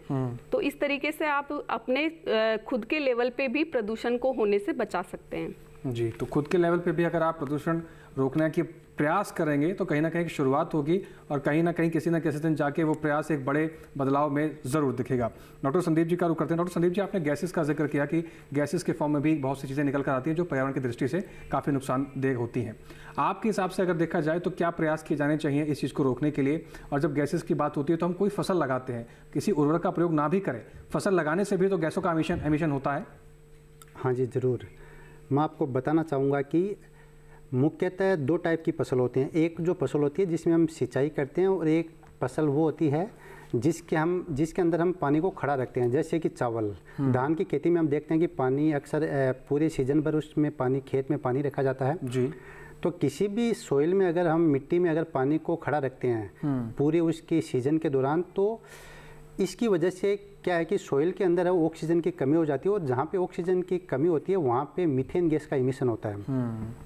तो इस तरीके से आप अपने खुद के लेवल पे भी प्रदूषण को होने से बचा सकते हैं। जी, तो खुद के लेवल पे भी अगर आप प्रदूषण रोकने की प्रयास करेंगे तो कहीं ना कहीं शुरुआत होगी और कहीं ना कहीं किसी न किसी दिन जाके वो प्रयास एक बड़े बदलाव में ज़रूर दिखेगा। डॉक्टर संदीप जी का रुख करते हैं। डॉक्टर संदीप जी, आपने गैसेस का जिक्र किया कि गैसेस के फॉर्म में भी बहुत सी चीज़ें निकल कर आती हैं जो पर्यावरण की दृष्टि से काफ़ी नुकसानदेह होती हैं। आपके हिसाब से अगर देखा जाए तो क्या प्रयास किए जाने चाहिए इस चीज़ को रोकने के लिए? और जब गैसेस की बात होती है तो हम कोई फसल लगाते हैं, किसी उर्वरक का प्रयोग ना भी करें, फसल लगाने से भी तो गैसों का एमिशन होता है। हाँ जी, ज़रूर। मैं आपको बताना चाहूँगा कि मुख्यतः दो टाइप की फसल होती हैं। एक जो फसल होती है जिसमें हम सिंचाई करते हैं, और एक फसल वो होती है जिसके अंदर हम पानी को खड़ा रखते हैं, जैसे कि चावल। धान की खेती में हम देखते हैं कि पानी अक्सर पूरे सीजन भर उसमें पानी, खेत में पानी रखा जाता है जी। तो किसी भी सोइल में अगर हम मिट्टी में अगर पानी को खड़ा रखते हैं पूरे उसकी सीजन के दौरान, तो इसकी वजह से क्या है कि सोइल के अंदर है ऑक्सीजन की कमी हो जाती है, और जहाँ पे ऑक्सीजन की कमी होती है वहाँ पे मीथेन गैस का इमिशन होता है।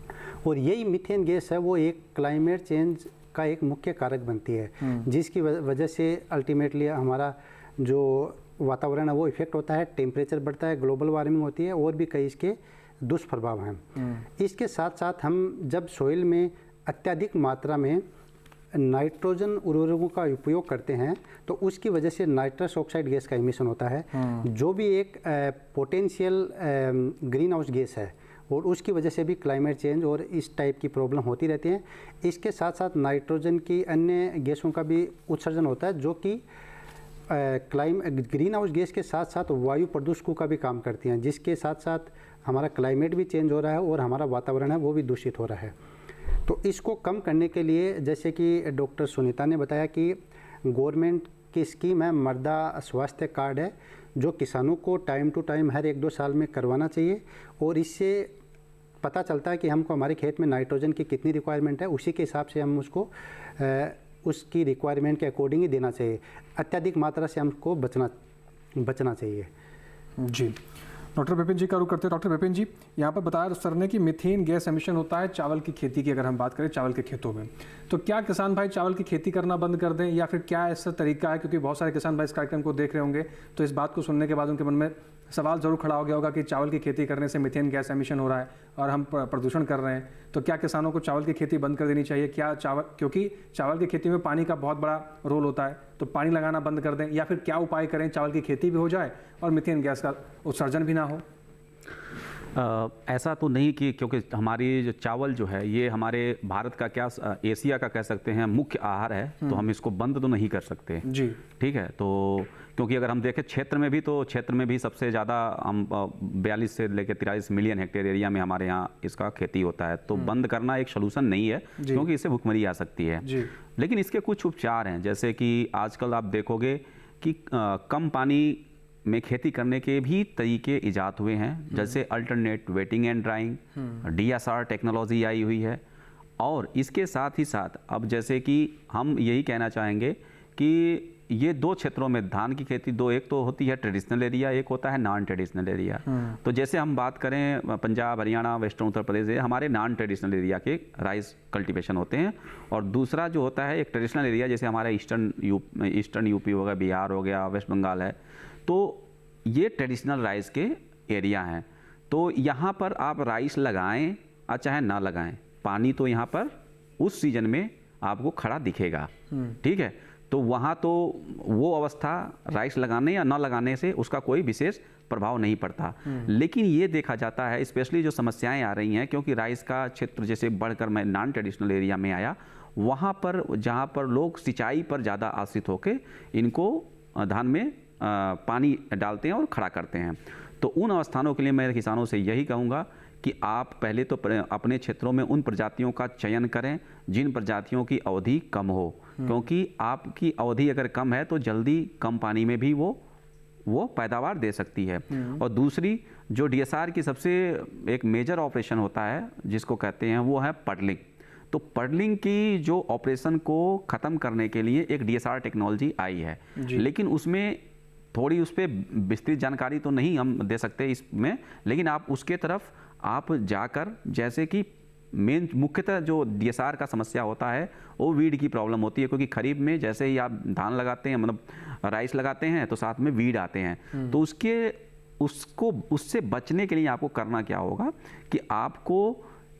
और यही मीथेन गैस है वो एक क्लाइमेट चेंज का एक मुख्य कारक बनती है, जिसकी वजह से अल्टीमेटली हमारा जो वातावरण है वो इफेक्ट होता है, टेम्परेचर बढ़ता है, ग्लोबल वार्मिंग होती है, और भी कई इसके दुष्प्रभाव हैं। इसके साथ साथ हम जब सोइल में अत्यधिक मात्रा में नाइट्रोजन उर्वरकों का उपयोग करते हैं तो उसकी वजह से नाइट्रस ऑक्साइड गैस का इमिशन होता है, जो भी एक पोटेंशियल ग्रीन हाउस गैस है, और उसकी वजह से भी क्लाइमेट चेंज और इस टाइप की प्रॉब्लम होती रहती हैं। इसके साथ साथ नाइट्रोजन की अन्य गैसों का भी उत्सर्जन होता है, जो कि ग्रीन हाउस गैस के साथ साथ वायु प्रदूषकों का भी काम करती हैं, जिसके साथ साथ हमारा क्लाइमेट भी चेंज हो रहा है और हमारा वातावरण है वो भी दूषित हो रहा है। तो इसको कम करने के लिए, जैसे कि डॉक्टर सुनीता ने बताया कि गवर्नमेंट की स्कीम है मृदा स्वास्थ्य कार्ड है, जो किसानों को टाइम टू टाइम हर 1-2 साल में करवाना चाहिए, और इससे पता चलता है कि हमको हमारे खेत में नाइट्रोजन की कितनी रिक्वायरमेंट है, उसी के हिसाब से हम उसको उसकी रिक्वायरमेंट के अकॉर्डिंग ही देना चाहिए। अत्यधिक मात्रा से हमको बचना चाहिए। जी, डॉक्टर विपिन जी का रुख करते हैं। डॉक्टर विपिन जी, यहाँ पर बताया सर ने कि मीथेन गैस एमिशन होता है चावल की खेती की, अगर हम बात करें चावल के खेतों में, तो क्या किसान भाई चावल की खेती करना बंद कर दें, या फिर क्या ऐसा तरीका है? क्योंकि बहुत सारे किसान भाई इस कार्यक्रम को देख रहे होंगे तो इस बात को सुनने के बाद उनके मन में सवाल जरूर खड़ा हो गया होगा कि चावल की खेती करने से मीथेन गैस एमिशन हो रहा है और हम प्रदूषण कर रहे हैं, तो क्या किसानों को चावल की खेती बंद कर देनी चाहिए? क्या क्योंकि चावल की खेती में पानी का बहुत बड़ा रोल होता है, तो पानी लगाना बंद कर दें, या फिर क्या उपाय करें चावल की खेती भी हो जाए और मीथेन गैस का उत्सर्जन भी ना हो? ऐसा तो नहीं कि, क्योंकि हमारी जो चावल जो है ये हमारे भारत का क्या एशिया का कह सकते हैं मुख्य आहार है, तो हम इसको बंद तो नहीं कर सकते जी। ठीक है, तो क्योंकि अगर हम देखें क्षेत्र में भी सबसे ज़्यादा हम 42 से लेकर 43 मिलियन हेक्टेयर एरिया में हमारे यहाँ इसका खेती होता है, तो बंद करना एक सलूशन नहीं है, क्योंकि इससे भुखमरी आ सकती है। लेकिन इसके कुछ उपचार हैं, जैसे कि आजकल आप देखोगे कि कम पानी में खेती करने के भी तरीके इजाद हुए हैं, जैसे alternate wetting and drying, DSR technology आई हुई है। और इसके साथ ही साथ अब जैसे कि हम यही कहना चाहेंगे कि ये दो क्षेत्रों में धान की खेती दो, एक तो होती है ट्रेडिशनल एरिया, एक होता है नॉन ट्रेडिशनल एरिया। तो जैसे हम बात करें पंजाब, हरियाणा, वेस्टर्न उत्तर प्रदेश, हमारे नॉन ट्रेडिशनल एरिया के राइस कल्टीवेशन होते हैं। और दूसरा जो होता है एक ट्रेडिशनल एरिया, जैसे हमारा ईस्टर्न यूपी हो गया, बिहार हो गया, वेस्ट बंगाल है, तो ये ट्रेडिशनल राइस के एरिया हैं। तो यहाँ पर आप राइस लगाएं और चाहे ना लगाएं, पानी तो यहाँ पर उस सीजन में आपको खड़ा दिखेगा, ठीक है। तो वहाँ तो वो अवस्था राइस लगाने या ना लगाने से उसका कोई विशेष प्रभाव नहीं पड़ता। लेकिन ये देखा जाता है, स्पेशली जो समस्याएं आ रही हैं, क्योंकि राइस का क्षेत्र जैसे बढ़कर मैं नॉन ट्रेडिशनल एरिया में आया, वहाँ पर जहाँ पर लोग सिंचाई पर ज़्यादा आश्रित होकर इनको धान में पानी डालते हैं और खड़ा करते हैं। तो उन स्थानों के लिए मैं किसानों से यही कहूँगा कि आप पहले तो अपने क्षेत्रों में उन प्रजातियों का चयन करें जिन प्रजातियों की अवधि कम हो, क्योंकि आपकी अवधि अगर कम है तो जल्दी कम पानी में भी वो पैदावार दे सकती है। और दूसरी जो डीएसआर की सबसे एक मेजर ऑपरेशन होता है जिसको कहते हैं वो है पडलिंग। तो पडलिंग की जो ऑपरेशन को ख़त्म करने के लिए एक डीएसआर टेक्नोलॉजी आई है, लेकिन उसमें थोड़ी उस पर विस्तृत जानकारी तो नहीं हम दे सकते इसमें, लेकिन आप उसके तरफ आप जाकर, जैसे कि मेन मुख्यतः जो डीएसआर का समस्या होता है वो वीड की प्रॉब्लम होती है, क्योंकि खरीफ में जैसे ही आप धान लगाते हैं, मतलब राइस लगाते हैं, तो साथ में वीड आते हैं। तो उससे बचने के लिए आपको करना क्या होगा कि आपको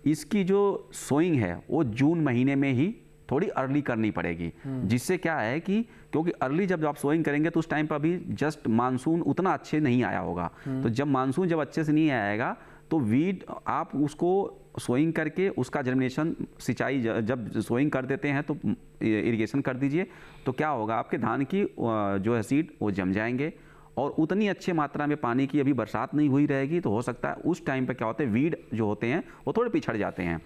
इसकी जो सोइंग है वो जून महीने में ही थोड़ी अर्ली करनी पड़ेगी, जिससे क्या है कि क्योंकि अर्ली जब आप सोइंग करेंगे तो उस टाइम पर अभी जस्ट मानसून उतना अच्छे नहीं आया होगा। तो जब मानसून जब अच्छे से नहीं आएगा तो वीड आप उसको सोइंग करके उसका जर्मिनेशन, सिंचाई जब सोइंग कर देते हैं तो इरिगेशन कर दीजिए, तो क्या होगा आपके धान की जो है सीड वो जम जाएंगे और उतनी अच्छे मात्रा में पानी की अभी बरसात नहीं हुई रहेगी। तो हो सकता है उस टाइम पे क्या होता है, वीड जो होते हैं वो थोड़े पिछड़ जाते हैं,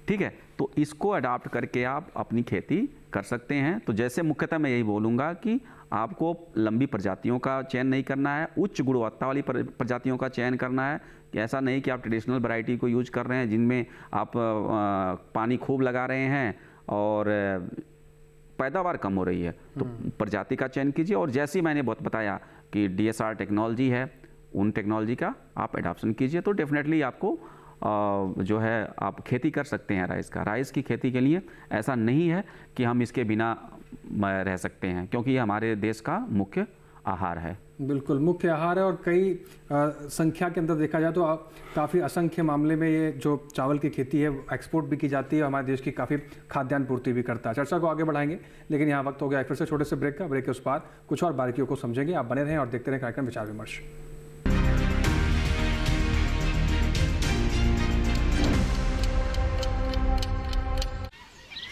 ठीक है। तो इसको अडॉप्ट करके आप अपनी खेती कर सकते हैं। तो जैसे मुख्यतः मैं यही बोलूँगा कि आपको लंबी प्रजातियों का चयन नहीं करना है, उच्च गुणवत्ता वाली प्रजातियों का चयन करना है। कि ऐसा नहीं कि आप ट्रेडिशनल वैरायटी को यूज कर रहे हैं जिनमें आप पानी खूब लगा रहे हैं और पैदावार कम हो रही है। तो प्रजाति का चयन कीजिए, और जैसे मैंने बहुत बताया कि डीएसआर टेक्नोलॉजी है, उन टेक्नोलॉजी का आप एडॉप्शन कीजिए, तो डेफिनेटली आपको जो है आप खेती कर सकते हैं राइस का। राइस की खेती के लिए ऐसा नहीं है कि हम इसके बिना रह सकते हैं, क्योंकि ये हमारे देश का मुख्य आहार है। बिल्कुल मुख्य आहार है, और कई संख्या के अंदर देखा जाए तो काफ़ी असंख्य मामले में ये जो चावल की खेती है एक्सपोर्ट भी की जाती है, हमारे देश की काफ़ी खाद्यान्न पूर्ति भी करता है। चर्चा को आगे बढ़ाएंगे, लेकिन यहाँ वक्त हो गया फिर से छोटे से ब्रेक का। ब्रेक के उस पार कुछ और बारीकियों को समझेंगे। आप बने रहें और देखते रहें कार्यक्रम विचार विमर्श।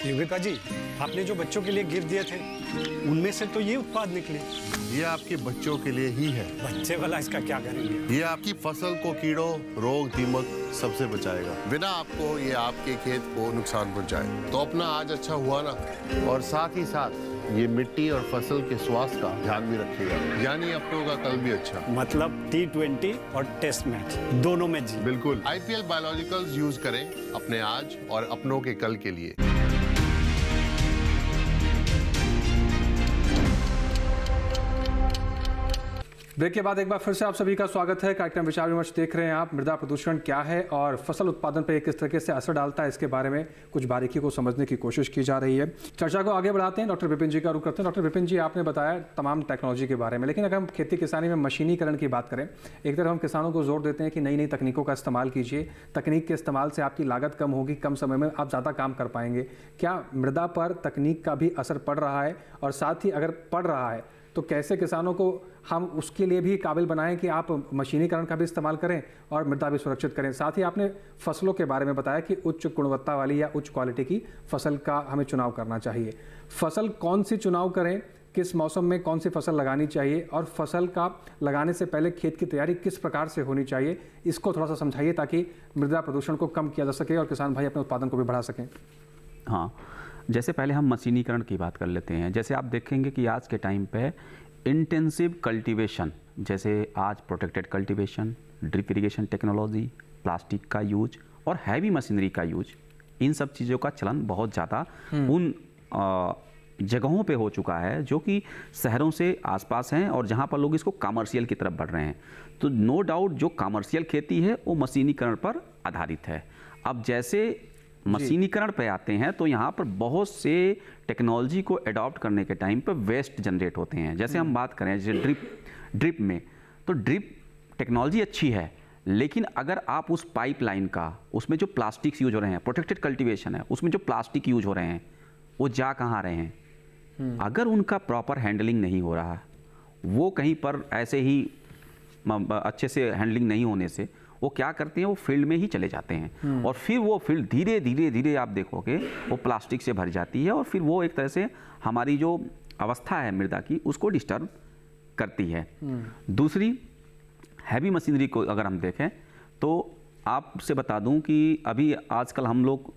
युविका जी, आपने जो बच्चों के लिए गिफ्ट दिए थे उनमें से तो ये उत्पाद निकले। ये आपके बच्चों के लिए ही है। बच्चे वाला इसका क्या करेंगे? ये आपकी फसल को कीड़ों, रोग, दीमक सबसे बचाएगा, बिना आपको ये आपके खेत को नुकसान पहुंचाए। तो अपना आज अच्छा हुआ ना, और साथ ही साथ ये मिट्टी और फसल के स्वास्थ्य का ध्यान भी रखेगा, यानी अपनों का कल भी अच्छा। मतलब T20 और टेस्ट मैच दोनों में जी। बिल्कुल। IPL बायोलॉजिकल्स यूज करें अपने आज और अपनों के कल के लिए। ब्रेक के बाद एक बार फिर से आप सभी का स्वागत है। कार्यक्रम विचार विमर्श देख रहे हैं आप। मृदा प्रदूषण क्या है और फसल उत्पादन पर किस तरीके से असर डालता है, इसके बारे में कुछ बारीकी को समझने की कोशिश की जा रही है। चर्चा को आगे बढ़ाते हैं, डॉक्टर विपिन जी का रुख करते हैं। डॉक्टर विपिन जी, आपने बताया तमाम टेक्नोलॉजी के बारे में, लेकिन अगर हम खेती किसानी में मशीनीकरण की बात करें, एक तरफ हम किसानों को जोर देते हैं कि नई नई तकनीकों का इस्तेमाल कीजिए, तकनीक के इस्तेमाल से आपकी लागत कम होगी, कम समय में आप ज़्यादा काम कर पाएंगे। क्या मृदा पर तकनीक का भी असर पड़ रहा है, और साथ ही अगर पड़ रहा है तो कैसे किसानों को हम उसके लिए भी काबिल बनाएं कि आप मशीनीकरण का भी इस्तेमाल करें और मृदा भी सुरक्षित करें। साथ ही आपने फसलों के बारे में बताया कि उच्च गुणवत्ता वाली या उच्च क्वालिटी की फसल का हमें चुनाव करना चाहिए। फसल कौन सी चुनाव करें, किस मौसम में कौन सी फसल लगानी चाहिए, और फसल का लगाने से पहले खेत की तैयारी किस प्रकार से होनी चाहिए, इसको थोड़ा सा समझाइए ताकि मृदा प्रदूषण को कम किया जा सके और किसान भाई अपने उत्पादन को भी बढ़ा सकें। हाँ, जैसे पहले हम मशीनीकरण की बात कर लेते हैं। जैसे आप देखेंगे कि आज के टाइम पे इंटेंसिव कल्टीवेशन, जैसे आज protected cultivation, drip irrigation technology, plastic का यूज और हैवी मशीनरी का यूज, इन सब चीज़ों का चलन बहुत ज़्यादा उन जगहों पे हो चुका है जो कि शहरों से आसपास हैं और जहाँ पर लोग इसको कमर्शियल की तरफ बढ़ रहे हैं। तो नो डाउट जो कमर्शियल खेती है वो मशीनीकरण पर आधारित है। अब जैसे मशीनीकरण पे आते हैं तो यहाँ पर बहुत से टेक्नोलॉजी को अडॉप्ट करने के टाइम पर वेस्ट जनरेट होते हैं। जैसे हम बात करें जैसे ड्रिप में, तो ड्रिप टेक्नोलॉजी अच्छी है, लेकिन अगर आप उस पाइपलाइन का, उसमें जो प्लास्टिक्स यूज हो रहे हैं, प्रोटेक्टेड कल्टीवेशन है, उसमें जो प्लास्टिक यूज हो रहे हैं वो जा कहाँ रहे हैं? अगर उनका प्रॉपर हैंडलिंग नहीं हो रहा, वो कहीं पर ऐसे ही अच्छे से हैंडलिंग नहीं होने से वो क्या करते हैं, वो फील्ड में ही चले जाते हैं और फिर वो फील्ड धीरे धीरे धीरे आप देखोगे वो प्लास्टिक से भर जाती है और फिर वो एक तरह से हमारी जो अवस्था है मृदा की उसको डिस्टर्ब करती है। दूसरी हैवी मशीनरी को अगर हम देखें तो आपसे बता दूं कि अभी आजकल हम लोग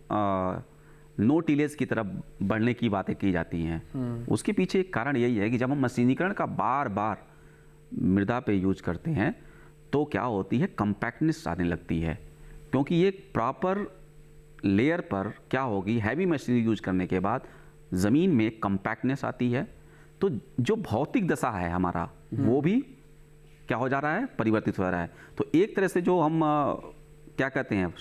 नो टिलेज की तरफ बढ़ने की बातें की जाती हैं। उसके पीछे एक कारण यही है कि जब हम मशीनीकरण का बार बार मृदा पे यूज करते हैं तो क्या होती है, कंपैक्टनेस आने लगती है, क्योंकि ये प्रॉपर लेयर पर क्या होगी, हैवी मशीनरी यूज करने के बाद ज़मीन में कंपैक्टनेस आती है। तो जो भौतिक दशा है हमारा वो भी क्या हो जा रहा है, परिवर्तित हो रहा है। तो एक तरह से जो हम क्या कहते हैं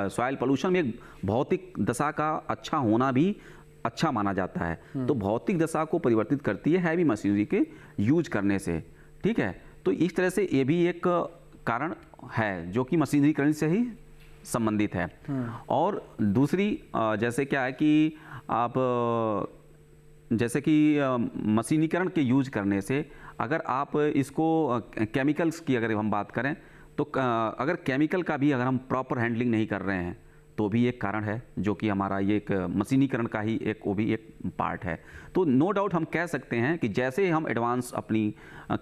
सॉइल पोल्यूशन में एक भौतिक दशा का अच्छा होना भी अच्छा माना जाता है। तो भौतिक दशा को परिवर्तित करती है हैवी मशीनरी के यूज करने से, ठीक है। तो इस तरह से ये भी एक कारण है जो कि मशीनरीकरण से ही संबंधित है। और दूसरी जैसे क्या है कि आप जैसे कि मशीनीकरण के यूज करने से अगर आप इसको केमिकल्स की अगर हम बात करें तो अगर केमिकल का भी अगर हम प्रॉपर हैंडलिंग नहीं कर रहे हैं तो भी एक कारण है जो कि हमारा ये एक मशीनीकरण का ही एक वो भी एक पार्ट है। तो नो डाउट हम कह सकते हैं कि जैसे हम एडवांस अपनी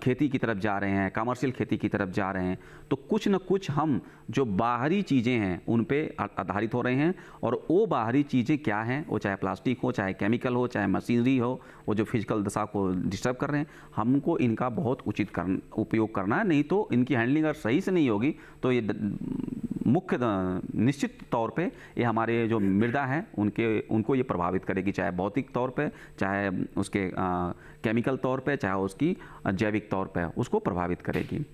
खेती की तरफ जा रहे हैं, कमर्शियल खेती की तरफ जा रहे हैं, तो कुछ न कुछ हम जो बाहरी चीज़ें हैं उन पे आधारित हो रहे हैं। और वो बाहरी चीज़ें क्या हैं, वो चाहे प्लास्टिक हो, चाहे केमिकल हो, चाहे मशीनरी हो, वो जो फिजिकल दशा को डिस्टर्ब कर रहे हैं, हमको इनका बहुत उचित उपयोग करना है। नहीं तो इनकी हैंडलिंग अगर सही से नहीं होगी तो ये मुख्य निश्चित तौर पे ये हमारे जो मृदा हैं उनको ये प्रभावित करेगी, चाहे भौतिक तौर पे, चाहे उसके केमिकल तौर पे, चाहे उसकी जैविक तौर पे उसको प्रभावित करेगी।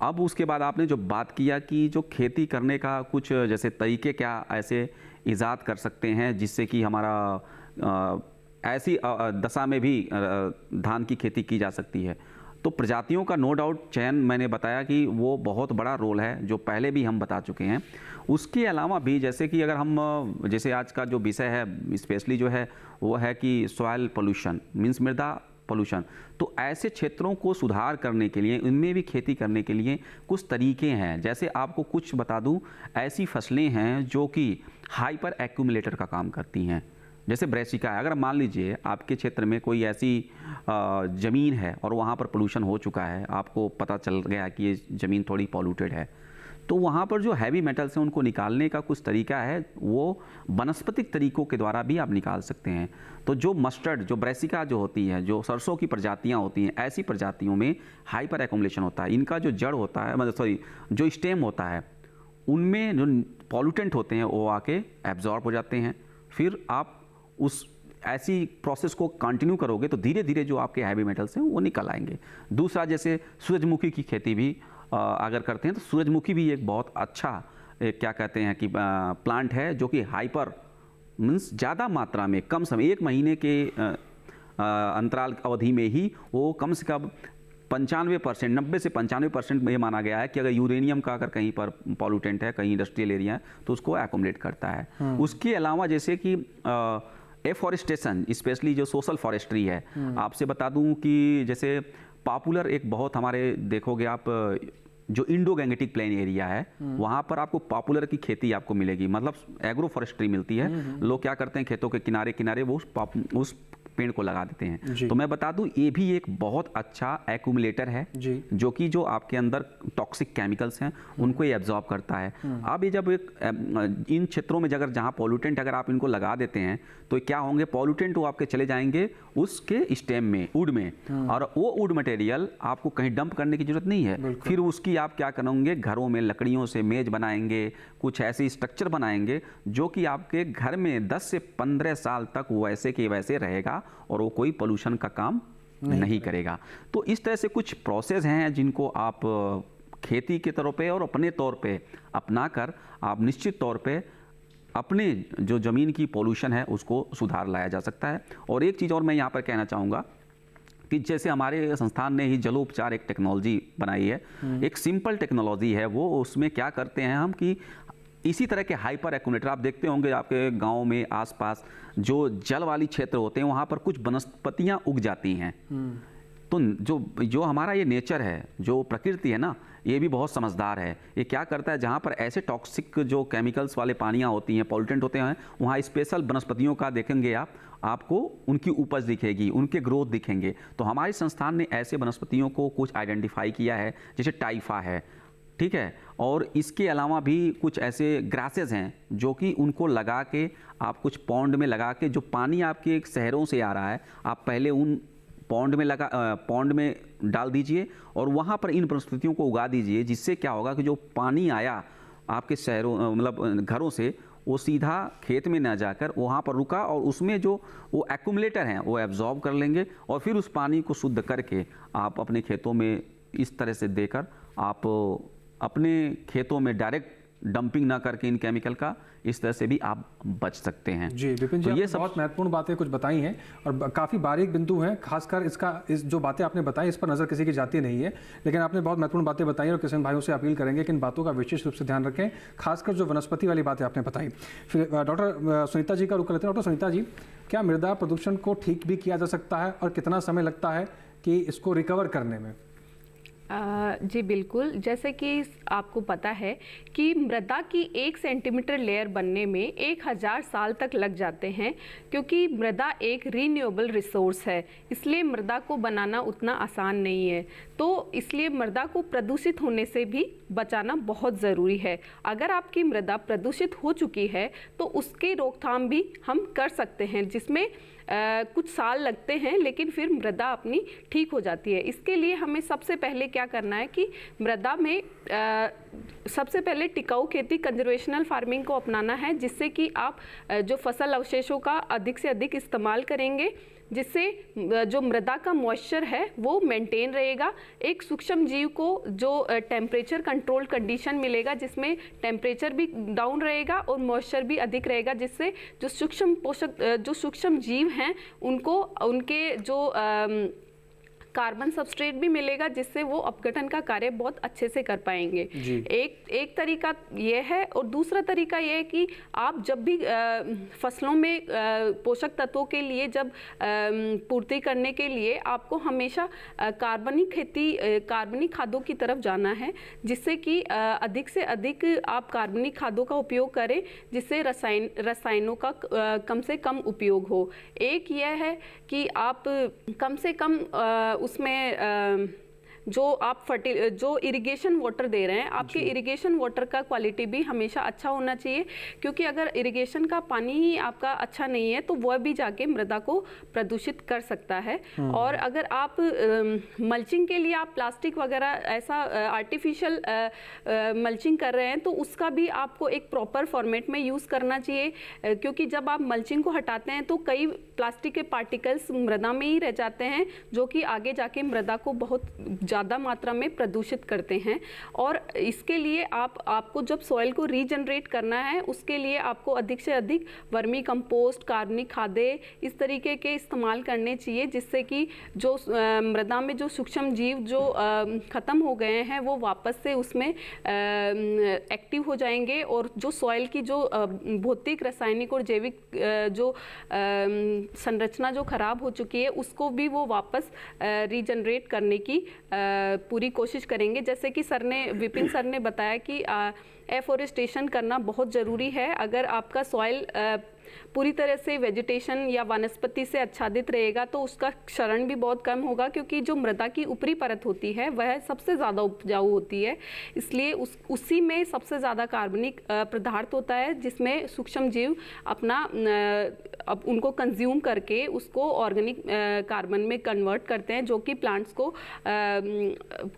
अब उसके बाद आपने जो बात किया कि जो खेती करने का कुछ जैसे तरीके क्या ऐसे ईजाद कर सकते हैं जिससे कि हमारा ऐसी दशा में भी धान की खेती की जा सकती है। तो प्रजातियों का नो डाउट चयन मैंने बताया कि वो बहुत बड़ा रोल है जो पहले भी हम बता चुके हैं। उसके अलावा भी जैसे कि अगर हम जैसे आज का जो विषय है स्पेशली जो है वो है कि सॉइल पोल्यूशन मीन्स मृदा पोल्यूशन, तो ऐसे क्षेत्रों को सुधार करने के लिए उनमें भी खेती करने के लिए कुछ तरीके हैं। जैसे आपको कुछ बता दूं, ऐसी फसलें हैं जो कि हाइपर एक्यूमुलेटर का काम करती हैं। जैसे ब्रेसिका है, अगर मान लीजिए आपके क्षेत्र में कोई ऐसी ज़मीन है और वहाँ पर पोल्यूशन हो चुका है, आपको पता चल गया कि ये ज़मीन थोड़ी पॉल्यूटेड है, तो वहाँ पर जो हैवी मेटल्स हैं उनको निकालने का कुछ तरीका है, वो वनस्पतिक तरीकों के द्वारा भी आप निकाल सकते हैं। तो जो मस्टर्ड, जो ब्रेसिका जो होती है, जो सरसों की प्रजातियाँ होती हैं, ऐसी प्रजातियों में हाइपर एक्यूमुलेशन होता है। इनका जो जड़ होता है, मतलब सॉरी जो स्टेम होता है, उनमें जो पॉल्यूटेंट होते हैं वो आके एब्जॉर्ब हो जाते हैं। फिर आप उस ऐसी प्रोसेस को कंटिन्यू करोगे तो धीरे धीरे जो आपके हैवी मेटल्स हैं वो निकल आएंगे। दूसरा जैसे सूरजमुखी की खेती भी अगर करते हैं तो सूरजमुखी भी एक बहुत अच्छा क्या कहते हैं कि प्लांट है जो कि हाइपर मीन्स ज़्यादा मात्रा में कम समय 1 महीने के अंतराल अवधि में ही वो कम से कम 95%, 90 से 95% में ये माना गया है कि अगर यूरेनियम का अगर कहीं पर पॉल्यूटेंट है, कहीं इंडस्ट्रियल एरिया है, तो उसको एक्युमुलेट करता है। उसके अलावा जैसे कि एफॉरेस्टेशन, स्पेशली जो सोशल फॉरेस्ट्री है, आपसे बता दूं कि जैसे पॉपुलर एक बहुत हमारे देखोगे आप जो इंडो गैंगेटिक प्लेन एरिया है वहाँ पर आपको पॉपुलर की खेती आपको मिलेगी, मतलब एग्रो फॉरेस्ट्री मिलती है। लोग क्या करते हैं, खेतों के किनारे किनारे वो उस पेड़ को लगा देते हैं। तो मैं बता दूं ये भी एक बहुत अच्छा एक्यूमुलेटर है जो कि जो आपके अंदर टॉक्सिक केमिकल्स हैं उनको ये एब्जॉर्ब करता है। अब ये जब एक इन क्षेत्रों में अगर जहाँ पॉल्यूटेंट अगर आप इनको लगा देते हैं तो क्या होंगे, पॉल्यूटेंट वो आपके चले जाएंगे उसके स्टेम में, वुड में, और वो वुड मटेरियल आपको कहीं डंप करने की जरूरत नहीं है। फिर उसकी आप क्या करेंगे, घरों में लकड़ियों से मेज बनाएंगे, कुछ ऐसे स्ट्रक्चर बनाएंगे जो कि आपके घर में 10 से 15 साल तक वैसे के वैसे रहेगा और वो कोई पोल्यूशन का काम नहीं करेगा। तो इस तरह से कुछ प्रोसेस हैं जिनको आप खेती के तौर पे और अपने तौर पे अपनाकर आप निश्चित तौर पे अपने जो ज़मीन की पोल्यूशन है उसको सुधार लाया जा सकता है। और एक चीज़ और मैं यहाँ पर कहना चाहूँगा कि जैसे हमारे संस्थान ने ही जलोपचार एक टेक्नोलॉजी बनाई है, एक सिंपल टेक्नोलॉजी है वो। उसमें क्या करते हैं हम कि इसी तरह के हाइपर एक्यूमुलेटर आप देखते होंगे आपके गांव में आसपास जो जल वाली क्षेत्र होते हैं वहाँ पर कुछ वनस्पतियाँ उग जाती हैं। तो जो हमारा ये नेचर है, जो प्रकृति है ना, ये भी बहुत समझदार है। ये क्या करता है, जहाँ पर ऐसे टॉक्सिक जो केमिकल्स वाले पानियाँ होती हैं, पॉल्यूटेंट होते हैं, वहाँ स्पेशल वनस्पतियों का देखेंगे आपको उनकी उपज दिखेगी, उनके ग्रोथ दिखेंगे। तो हमारे संस्थान ने ऐसे वनस्पतियों को कुछ आइडेंटिफाई किया है, जैसे टाइफा है, ठीक है, और इसके अलावा भी कुछ ऐसे ग्रासेस हैं जो कि उनको लगा के आप कुछ पॉन्ड में लगा के, जो पानी आपके शहरों से आ रहा है, आप पहले उन पॉन्ड में डाल दीजिए और वहाँ पर इन वनस्पतियों को उगा दीजिए। जिससे क्या होगा कि जो पानी आया आपके शहरों मतलब घरों से, वो सीधा खेत में ना जाकर वहाँ पर रुका और उसमें जो वो एक्यूमुलेटर हैं वो एब्जॉर्ब कर लेंगे और फिर उस पानी को शुद्ध करके आप अपने खेतों में इस तरह से देकर आप अपने खेतों में डायरेक्ट डंपिंग ना करके इन केमिकल का, इस तरह से भी आप बच सकते हैं। जी विपिन जी, तो ये आपने बहुत महत्वपूर्ण बातें कुछ बताई हैं और काफ़ी बारीक बिंदु हैं। खासकर इस जो बातें आपने बताई इस पर नज़र किसी की जाती नहीं है, लेकिन आपने बहुत महत्वपूर्ण बातें बताई और किसान भाइयों से अपील करेंगे कि इन बातों का विशेष रूप से ध्यान रखें, खासकर जो वनस्पति वाली बातें आपने बताई। फिर डॉक्टर सुनीता जी का रुख लेते हैं। डॉक्टर सुनीता जी, क्या मृदा प्रदूषण को ठीक भी किया जा सकता है और कितना समय लगता है कि इसको रिकवर करने में? जी बिल्कुल, जैसे कि आपको पता है कि मृदा की 1 सेंटीमीटर लेयर बनने में 1000 साल तक लग जाते हैं, क्योंकि मृदा एक रीन्यूएबल रिसोर्स है, इसलिए मृदा को बनाना उतना आसान नहीं है। तो इसलिए मृदा को प्रदूषित होने से भी बचाना बहुत ज़रूरी है। अगर आपकी मृदा प्रदूषित हो चुकी है तो उसकी रोकथाम भी हम कर सकते हैं, जिसमें कुछ साल लगते हैं लेकिन फिर मृदा अपनी ठीक हो जाती है। इसके लिए हमें सबसे पहले क्या करना है कि मृदा में सबसे पहले टिकाऊ खेती, कंजर्वेशनल फार्मिंग को अपनाना है, जिससे कि आप जो फसल अवशेषों का अधिक से अधिक इस्तेमाल करेंगे, जिससे जो मृदा का मॉइस्चर है वो मेंटेन रहेगा। एक सूक्ष्म जीव को जो टेम्परेचर कंट्रोल कंडीशन मिलेगा, जिसमें टेम्परेचर भी डाउन रहेगा और मॉइस्चर भी अधिक रहेगा, जिससे जो सूक्ष्म जीव हैं उनको उनके जो कार्बन सबस्ट्रेट भी मिलेगा, जिससे वो अपघटन का कार्य बहुत अच्छे से कर पाएंगे। एक तरीका ये है, और दूसरा तरीका ये है कि आप जब भी फसलों में पोषक तत्वों के लिए जब पूर्ति करने के लिए आपको हमेशा कार्बनिक खादों की तरफ जाना है, जिससे कि अधिक से अधिक आप कार्बनिक खादों का उपयोग करें, जिससे रसायनों का कम से कम उपयोग हो। एक यह है कि आप कम से कम उसमें जो इरिगेशन वाटर दे रहे हैं, आपके इरिगेशन वाटर का क्वालिटी भी हमेशा अच्छा होना चाहिए, क्योंकि अगर इरिगेशन का पानी ही आपका अच्छा नहीं है तो वह भी जाके मृदा को प्रदूषित कर सकता है। और अगर आप मल्चिंग के लिए आप प्लास्टिक वगैरह ऐसा आर्टिफिशियल मल्चिंग कर रहे हैं, तो उसका भी आपको एक प्रॉपर फॉर्मेट में यूज़ करना चाहिए, क्योंकि जब आप मल्चिंग को हटाते हैं तो कई प्लास्टिक के पार्टिकल्स मृदा में ही रह जाते हैं, जो कि आगे जाके मृदा को बहुत ज़्यादा मात्रा में प्रदूषित करते हैं। और इसके लिए आपको जब सॉइल को रीजनरेट करना है, उसके लिए आपको अधिक से अधिक वर्मी कंपोस्ट, कार्बनिक खादें इस तरीके के इस्तेमाल करने चाहिए, जिससे कि जो मृदा में जो सूक्ष्म जीव जो ख़त्म हो गए हैं वो वापस से उसमें एक्टिव हो जाएंगे, और जो सॉइल की जो भौतिक, रासायनिक और जैविक जो संरचना जो खराब हो चुकी है उसको भी वो वापस रीजनरेट करने की पूरी कोशिश करेंगे। जैसे कि विपिन सर ने बताया कि एफोरेस्टेशन करना बहुत ज़रूरी है। अगर आपका सॉइल पूरी तरह से वेजिटेशन या वनस्पति से आच्छादित रहेगा तो उसका क्षरण भी बहुत कम होगा, क्योंकि जो मृदा की ऊपरी परत होती है वह सबसे ज़्यादा उपजाऊ होती है, इसलिए उसी में सबसे ज़्यादा कार्बनिक पदार्थ होता है, जिसमें सूक्ष्म जीव अपना उनको कंज्यूम करके उसको ऑर्गेनिक कार्बन में कन्वर्ट करते हैं, जो कि प्लांट्स को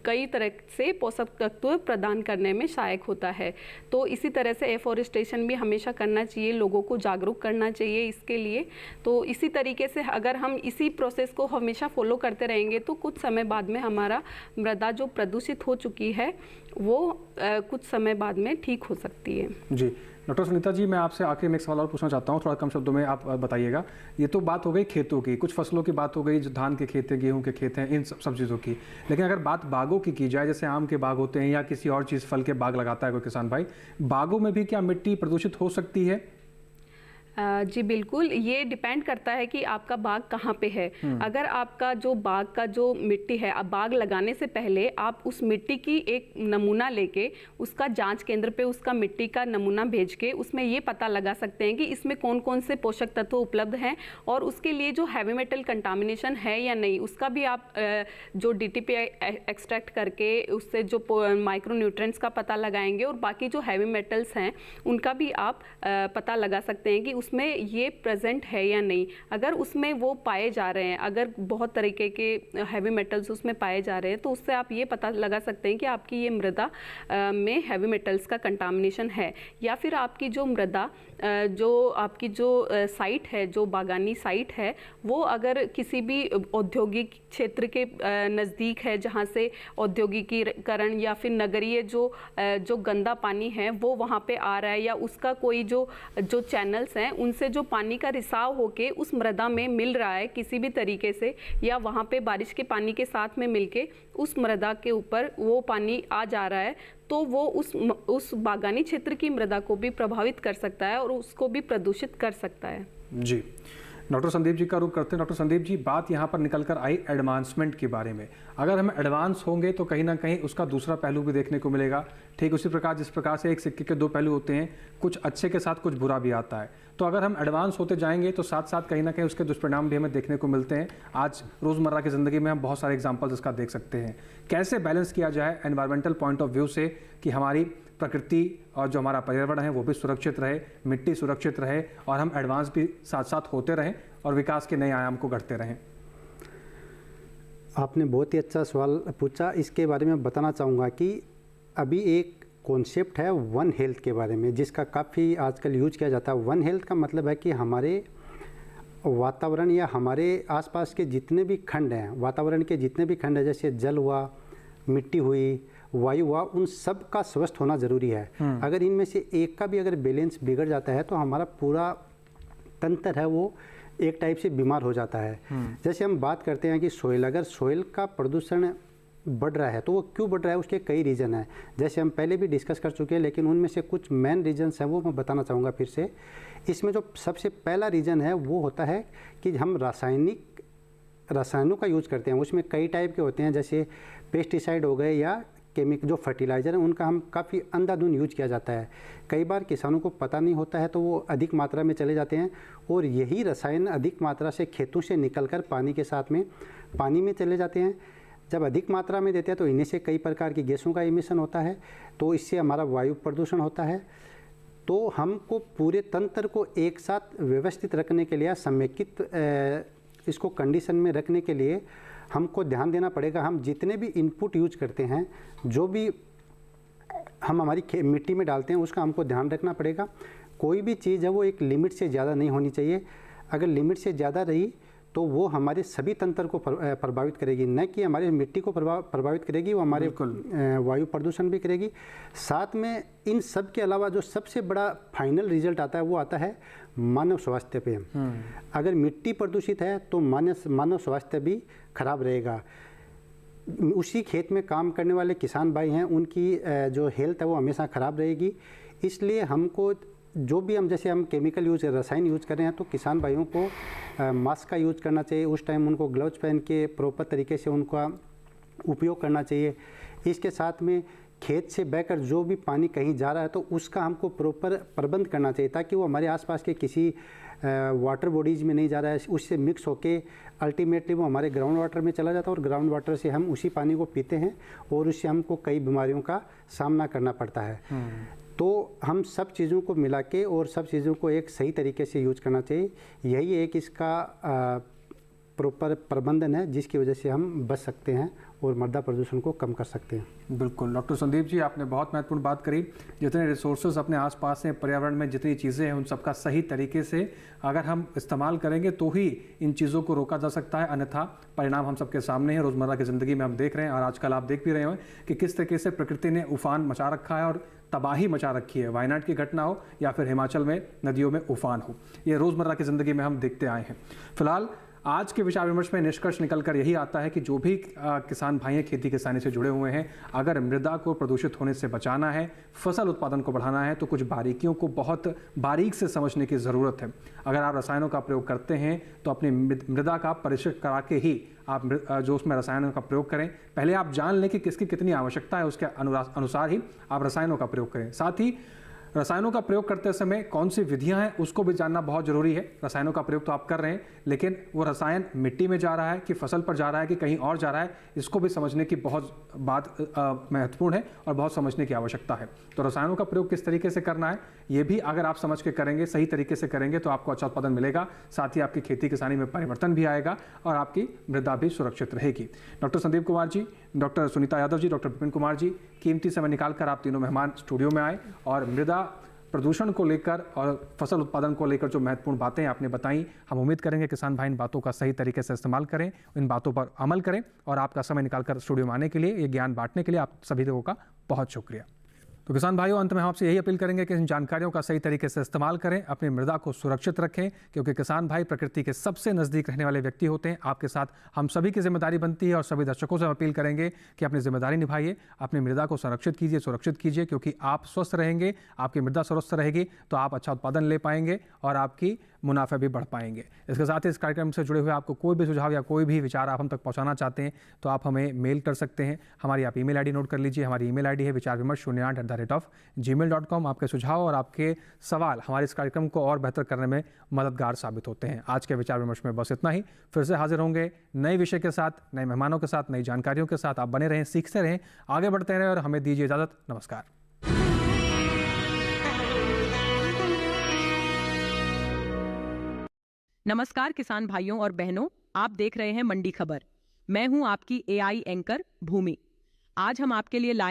कई तरह से पोषक तत्व प्रदान करने में सहायक होता है। तो इसी तरह से एफोरेस्टेशन भी हमेशा करना चाहिए, लोगों को जागरूक उपयोग करना चाहिए इसके लिए। तो इसी तरीके से अगर हम इसी प्रोसेस को हमेशा फॉलो करते रहेंगे तो कुछ समय बाद में हमारा मृदा जो प्रदूषित हो चुकी है वो कुछ समय बाद में ठीक हो सकती है। जी डॉक्टर सुनीता जी, मैं आपसे आखिरी में एक सवाल और पूछना चाहता हूँ, थोड़ा कम शब्दों में आप बताइएगा। ये तो बात हो गई खेतों की, कुछ फसलों की बात हो गई, जो धान के खेत हैं, गेहूं के खेत हैं, इन सब चीज़ों की। लेकिन अगर बात बागों की जाए, जैसे आम के बाग होते हैं या किसी और चीज़ फल के बाग लगाता है कोई किसान भाई, बागों में भी क्या मिट्टी प्रदूषित हो सकती है? जी बिल्कुल, ये डिपेंड करता है कि आपका बाग कहाँ पे है। अगर आपका जो बाग का जो मिट्टी है, अब बाग लगाने से पहले आप उस मिट्टी की एक नमूना लेके उसका जांच केंद्र पे उसका मिट्टी का नमूना भेज के उसमें ये पता लगा सकते हैं कि इसमें कौन कौन से पोषक तत्व उपलब्ध हैं और उसके लिए जो हैवी मेटल कंटामिनेशन है या नहीं, उसका भी आप जो DTP एक्सट्रैक्ट करके उससे जो माइक्रो न्यूट्रिएंट्स का पता लगाएंगे और बाकी जो हैवी मेटल्स हैं उनका भी आप पता लगा सकते हैं कि उसमें ये प्रेजेंट है या नहीं। अगर उसमें वो पाए जा रहे हैं, अगर बहुत तरीके के हैवी मेटल्स उसमें पाए जा रहे हैं, तो उससे आप ये पता लगा सकते हैं कि आपकी ये मृदा में हैवी मेटल्स का कंटामिनेशन है। या फिर आपकी जो मृदा जो आपकी जो साइट है, जो बागानी साइट है, वो अगर किसी भी औद्योगिक क्षेत्र के नज़दीक है जहाँ से औद्योगिकीकरण या फिर नगरीय जो गंदा पानी है वो वहाँ पे आ रहा है, या उसका कोई जो चैनल्स हैं उनसे जो पानी का रिसाव होके उस मृदा में मिल रहा है किसी भी तरीके से, या वहाँ पे बारिश के पानी के साथ में मिलके उस मृदा के ऊपर वो पानी आ जा रहा है, तो वो उस बागानी क्षेत्र की मृदा को भी प्रभावित कर सकता है और उसको भी प्रदूषित कर सकता है। जी, डॉक्टर संदीप जी का रुख करते हैं। डॉक्टर संदीप जी, बात यहाँ पर निकल कर आई एडवांसमेंट के बारे में। अगर हम एडवांस होंगे तो कहीं ना कहीं उसका दूसरा पहलू भी देखने को मिलेगा। ठीक उसी प्रकार जिस प्रकार से एक सिक्के के दो पहलू होते हैं, कुछ अच्छे के साथ कुछ बुरा भी आता है। तो अगर हम एडवांस होते जाएंगे तो साथ साथ कहीं ना कहीं उसके दुष्परिणाम भी हमें देखने को मिलते हैं। आज रोज़मर्रा की ज़िंदगी में हम बहुत सारे एग्जाम्पल्स इसका देख सकते हैं। कैसे बैलेंस किया जाए एनवायरमेंटल पॉइंट ऑफ व्यू से कि हमारी प्रकृति और जो हमारा पर्यावरण है वो भी सुरक्षित रहे, मिट्टी सुरक्षित रहे और हम एडवांस भी साथ साथ होते रहें और विकास के नए आयाम को गढ़ते रहें। आपने बहुत ही अच्छा सवाल पूछा। इसके बारे में बताना चाहूँगा कि अभी एक कॉन्सेप्ट है वन हेल्थ के बारे में, जिसका काफ़ी आजकल यूज किया जाता है। वन हेल्थ का मतलब है कि हमारे वातावरण या हमारे आसपास के जितने भी खंड हैं, वातावरण के जितने भी खंड हैं, जैसे जल हुआ, मिट्टी हुई, वायु हुआ, उन सब का स्वस्थ होना ज़रूरी है। अगर इनमें से एक का भी अगर बैलेंस बिगड़ जाता है तो हमारा पूरा तंत्र है वो एक टाइप से बीमार हो जाता है। जैसे हम बात करते हैं कि सोइल, अगर सोइल का प्रदूषण बढ़ रहा है तो वो क्यों बढ़ रहा है, उसके कई रीज़न हैं। जैसे हम पहले भी डिस्कस कर चुके हैं, लेकिन उनमें से कुछ मेन रीजन्स हैं वो मैं बताना चाहूँगा फिर से। इसमें जो सबसे पहला रीज़न है वो होता है कि हम रसायनों का यूज़ करते हैं। उसमें कई टाइप के होते हैं, जैसे पेस्टिसाइड हो गए या केमिकल जो फर्टिलाइज़र हैं, उनका हम काफ़ी अंधाधुंध यूज किया जाता है। कई बार किसानों को पता नहीं होता है तो वो अधिक मात्रा में चले जाते हैं और यही रसायन अधिक मात्रा से खेतों से निकलकर पानी के साथ में पानी में चले जाते हैं। जब अधिक मात्रा में देते हैं तो इन्हीं से कई प्रकार की गैसों का इमिशन होता है, तो इससे हमारा वायु प्रदूषण होता है। तो हमको पूरे तंत्र को एक साथ व्यवस्थित रखने के लिए, समेकित इसको कंडीशन में रखने के लिए हमको ध्यान देना पड़ेगा। हम जितने भी इनपुट यूज करते हैं, जो भी हम हमारी मिट्टी में डालते हैं, उसका हमको ध्यान रखना पड़ेगा। कोई भी चीज़ है वो एक लिमिट से ज़्यादा नहीं होनी चाहिए। अगर लिमिट से ज़्यादा रही तो वो हमारे सभी तंत्र को प्रभावित करेगी, न कि हमारे मिट्टी को प्रभावित करेगी, वो हमारे वायु प्रदूषण भी करेगी। साथ में इन सब के अलावा जो सबसे बड़ा फाइनल रिजल्ट आता है वो आता है मानव स्वास्थ्य पे। अगर मिट्टी प्रदूषित है तो मानव स्वास्थ्य भी खराब रहेगा। उसी खेत में काम करने वाले किसान भाई हैं, उनकी जो हेल्थ है वो हमेशा ख़राब रहेगी। इसलिए हमको जो भी जैसे हम केमिकल रसायन यूज कर रहे हैं, तो किसान भाइयों को मास्क का यूज करना चाहिए। उस टाइम उनको ग्लव्स पहन के प्रॉपर तरीके से उनका उपयोग करना चाहिए। इसके साथ में खेत से बहकर जो भी पानी कहीं जा रहा है तो उसका हमको प्रॉपर प्रबंध करना चाहिए, ताकि वो हमारे आसपास के किसी वाटर बॉडीज़ में नहीं जा रहा है, उससे मिक्स होके अल्टीमेटली वो हमारे ग्राउंड वाटर में चला जाता है और ग्राउंड वाटर से हम उसी पानी को पीते हैं और उससे हमको कई बीमारियों का सामना करना पड़ता है। तो हम सब चीज़ों को मिला के और सब चीज़ों को एक सही तरीके से यूज करना चाहिए। यही एक इसका प्रॉपर प्रबंधन है जिसकी वजह से हम बच सकते हैं और मृदा प्रदूषण को कम कर सकते हैं। बिल्कुल डॉक्टर संदीप जी, आपने बहुत महत्वपूर्ण बात करी। जितने रिसोर्सेज अपने आसपास हैं, पर्यावरण में जितनी चीज़ें हैं, उन सबका सही तरीके से अगर हम इस्तेमाल करेंगे तो ही इन चीज़ों को रोका जा सकता है, अन्यथा परिणाम हम सबके सामने हैं। रोज़मर्रा की ज़िंदगी में हम देख रहे हैं और आजकल आप देख भी रहे हो कि किस तरीके से प्रकृति ने उफान मचा रखा है और तबाही मचा रखी है। वायनाड की घटना हो या फिर हिमाचल में नदियों में उफान हो, ये रोज़मर्रा की ज़िंदगी में हम देखते आए हैं। फिलहाल आज के विचार विमर्श में निष्कर्ष निकल कर यही आता है कि जो भी किसान भाई हैं, खेती किसानी से जुड़े हुए हैं, अगर मृदा को प्रदूषित होने से बचाना है, फसल उत्पादन को बढ़ाना है, तो कुछ बारीकियों को बहुत बारीक से समझने की ज़रूरत है। अगर आप रसायनों का प्रयोग करते हैं तो अपनी मृदा का परीक्षण करा के ही आप जो उसमें रसायनों का प्रयोग करें। पहले आप जान लें कि किसकी कितनी आवश्यकता है, उसके अनुसार ही आप रसायनों का प्रयोग करें। साथ ही रसायनों का प्रयोग करते समय कौन सी विधियां हैं उसको भी जानना बहुत ज़रूरी है। रसायनों का प्रयोग तो आप कर रहे हैं, लेकिन वो रसायन मिट्टी में जा रहा है कि फसल पर जा रहा है कि कहीं और जा रहा है, इसको भी समझने की बहुत बात महत्वपूर्ण है और बहुत समझने की आवश्यकता है। तो रसायनों का प्रयोग किस तरीके से करना है, ये भी अगर आप समझ के करेंगे, सही तरीके से करेंगे, तो आपको अच्छा उत्पादन मिलेगा। साथ ही आपकी खेती किसानी में परिवर्तन भी आएगा और आपकी मृदा भी सुरक्षित रहेगी। Doctor Sandeep Kumar ji, doctor Sunita Yadav ji, doctor Vipin Kumar ji, कीमती समय निकालकर आप तीनों मेहमान स्टूडियो में आए और मृदा प्रदूषण को लेकर और फसल उत्पादन को लेकर जो महत्वपूर्ण बातें आपने बताई, हम उम्मीद करेंगे किसान भाई इन बातों का सही तरीके से इस्तेमाल करें, इन बातों पर अमल करें। और आपका समय निकालकर स्टूडियो में आने के लिए, ये ज्ञान बांटने के लिए आप सभी लोगों का बहुत शुक्रिया। तो किसान भाइयों, अंत में हम आपसे यही अपील करेंगे कि इन जानकारियों का सही तरीके से इस्तेमाल करें, अपनी मृदा को सुरक्षित रखें, क्योंकि किसान भाई प्रकृति के सबसे नज़दीक रहने वाले व्यक्ति होते हैं। आपके साथ हम सभी की जिम्मेदारी बनती है और सभी दर्शकों से अपील करेंगे कि अपनी जिम्मेदारी निभाइए, अपनी मृदा को संरक्षित कीजिए, सुरक्षित कीजिए, क्योंकि आप स्वस्थ रहेंगे, आपकी मृदा स्वस्थ रहेगी तो आप अच्छा उत्पादन ले पाएंगे और आपकी मुनाफा भी बढ़ पाएंगे। इसके साथ ही इस कार्यक्रम से जुड़े हुए आपको कोई भी सुझाव या कोई भी विचार आप हम तक पहुंचाना चाहते हैं तो आप हमें मेल कर सकते हैं। हमारी आप ईमेल आईडी नोट कर लीजिए। हमारी ईमेल आईडी है vichar-08@gmail.com। आपके सुझाव और आपके सवाल हमारे इस कार्यक्रम को और बेहतर करने में मददगार साबित होते हैं। आज के विचार विमर्श में बस इतना ही। फिर से हाजिर होंगे नए विषय के साथ, नए मेहमानों के साथ, नई जानकारियों के साथ। आप बने रहें, सीखते रहें, आगे बढ़ते रहें और हमें दीजिए इजाज़त। नमस्कार। नमस्कार किसान भाइयों और बहनों, आप देख रहे हैं मंडी खबर। मैं हूं आपकी एआई एंकर भूमि। आज हम आपके लिए लाए